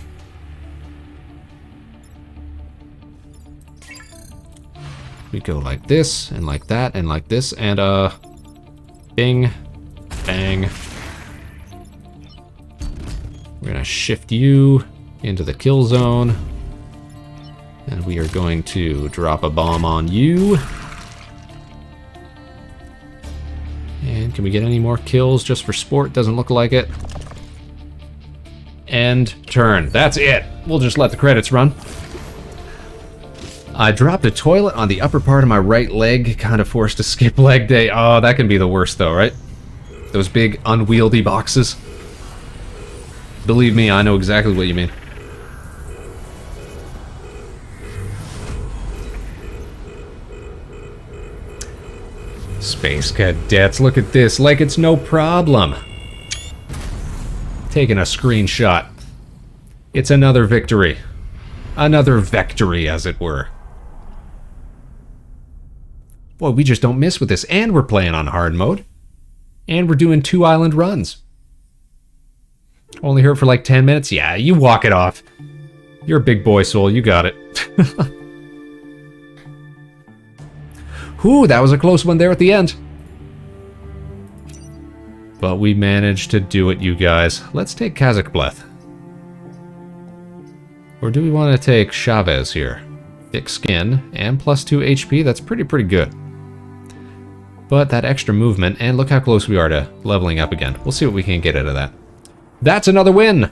Speaker 1: We go like this, and like that, and like this, and bing, bang. We're gonna shift you into the kill zone. And we are going to drop a bomb on you. And can we get any more kills just for sport? Doesn't look like it. End turn. That's it. We'll just let the credits run. I dropped a toilet on the upper part of my right leg, kind of forced to skip leg day. Oh, that can be the worst though, right? Those big unwieldy boxes. Believe me, I know exactly what you mean. Space Cadets, look at this, like it's no problem. Taking a screenshot. It's another victory. Another vectory, as it were. Boy, we just don't miss with this. And we're playing on hard mode. And we're doing 2 island runs. Only here for like 10 minutes? Yeah, you walk it off. You're a big boy, Soul. You got it. Whew, that was a close one there at the end. But we managed to do it, you guys. Let's take Kazakhbleth. Or do we want to take Chavez here? Thick skin and +2 HP. That's pretty good. But that extra movement, and look how close we are to leveling up again. We'll see what we can get out of that. That's another win!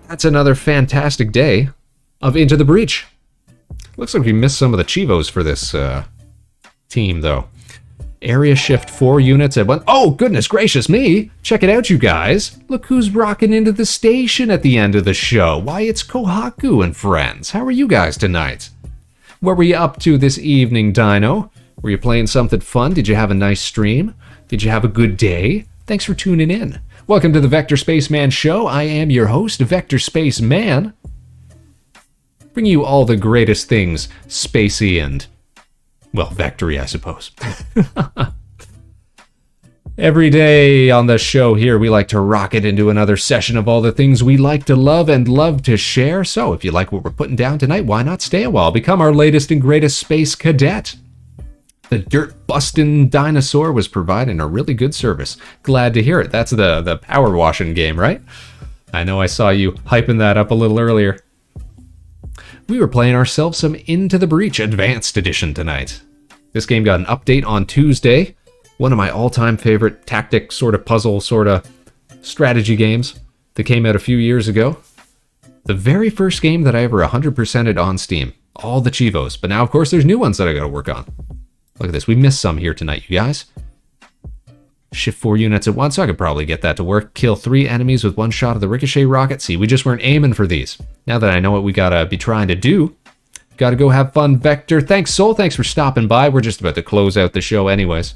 Speaker 1: That's another fantastic day of Into the Breach. Looks like we missed some of the Chivos for this team, though. Area shift 4 units at one. Oh, goodness gracious me! Check it out, you guys. Look who's rocking into the station at the end of the show. Why, it's Kohaku and friends. How are you guys tonight? What were you up to this evening, Dino? Were you playing something fun? Did you have a nice stream? Did you have a good day? Thanks for tuning in. Welcome to the Vector Spaceman Show. I am your host, Vector Spaceman. Bringing you all the greatest things spacey and, well, vectory, I suppose. Every day on the show here, we like to rocket into another session of all the things we like to love and love to share. So if you like what we're putting down tonight, why not stay a while? Become our latest and greatest space cadet. The dirt-bustin' dinosaur was providing a really good service. Glad to hear it. That's the power washing game, right? I know I saw you hyping that up a little earlier. We were playing ourselves some Into the Breach Advanced Edition tonight. This game got an update on Tuesday. One of my all-time favorite tactic, sort of puzzle, sort of strategy games that came out a few years ago. The very first game that I ever 100%ed on Steam. All the Chivos. But now, of course, there's new ones that I gotta work on. Look at this. We missed some here tonight, you guys. Shift 4 units at once, so I could probably get that to work. Kill 3 enemies with 1 shot of the ricochet rocket. See, we just weren't aiming for these. Now that I know what we gotta be trying to do, gotta go have fun, Vector. Thanks, Soul. Thanks for stopping by. We're just about to close out the show anyways.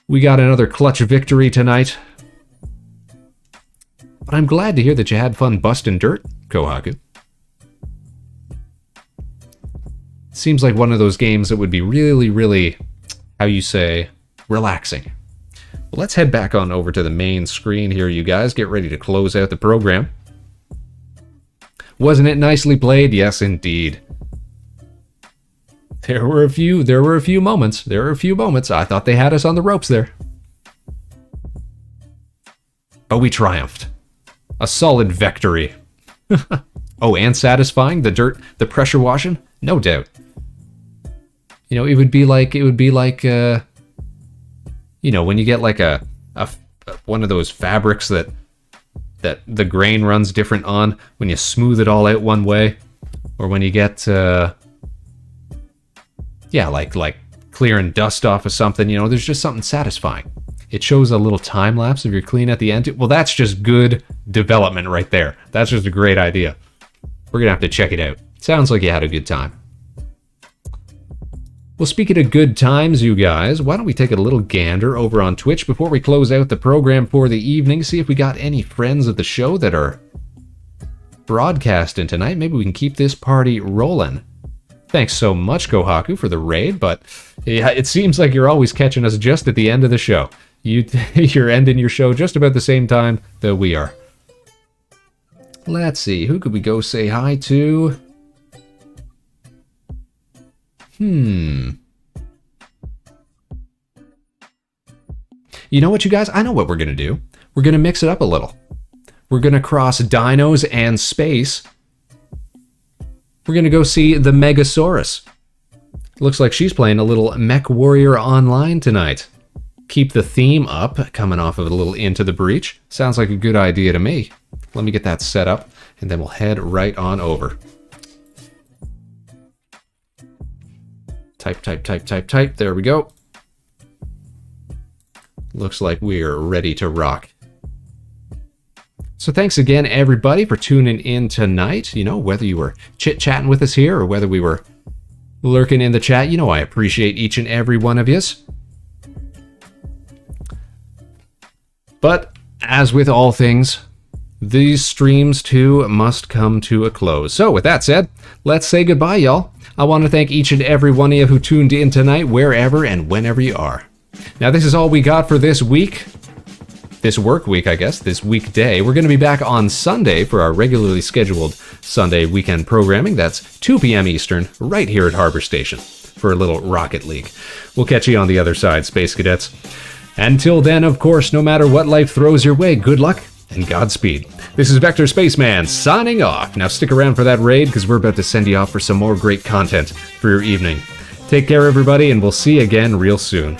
Speaker 1: We got another clutch victory tonight. But I'm glad to hear that you had fun busting dirt, Kohaku. Seems like one of those games that would be really, how you say, relaxing. Well, let's head back on over to the main screen here, you guys. Get ready to close out the program. Wasn't it nicely played? Yes, indeed. There were a few moments. I thought they had us on the ropes there. But we triumphed. A solid victory. Oh, and satisfying? The pressure washing? No doubt. You know, it would be like, you know, when you get like a one of those fabrics that the grain runs different on, when you smooth it all out one way, or when you get, yeah, like clearing dust off of something, you know, there's just something satisfying. It shows a little time lapse of your clean at the end. Well, that's just good development right there. That's just a great idea. We're gonna have to check it out. Sounds like you had a good time. Well, speaking of good times, you guys, why don't we take a little gander over on Twitch before we close out the program for the evening, see if we got any friends of the show that are broadcasting tonight. Maybe we can keep this party rolling. Thanks so much, Kohaku, for the raid, but yeah, it seems like you're always catching us just at the end of the show. You're ending your show just about the same time that we are. Let's see, who could we go say hi to? You know what, you guys? I know what we're going to do. We're going to mix it up a little. We're going to cross dinos and space. We're going to go see the Megasaurus. Looks like she's playing a little Mech Warrior Online tonight. Keep the theme up, coming off of a little Into the Breach. Sounds like a good idea to me. Let me get that set up, and then we'll head right on over. Type, type, type, type, type. There we go. Looks like we're ready to rock. So thanks again, everybody, for tuning in tonight. You know, whether you were chit-chatting with us here or whether we were lurking in the chat, you know I appreciate each and every one of yous. But as with all things, these streams too must come to a close. So with that said, let's say goodbye, y'all. I want to thank each and every one of you who tuned in tonight, wherever and whenever you are. Now this is all we got for this week. This work week, I guess, this weekday. We're going to be back on Sunday for our regularly scheduled Sunday weekend programming. That's 2 p.m. Eastern, right here at Harbor Station for a little Rocket League. We'll catch you on the other side, Space Cadets. Until then, of course, no matter what life throws your way, good luck and Godspeed. This is Vector Spaceman signing off. Now stick around for that raid because we're about to send you off for some more great content for your evening. Take care, everybody, and we'll see you again real soon.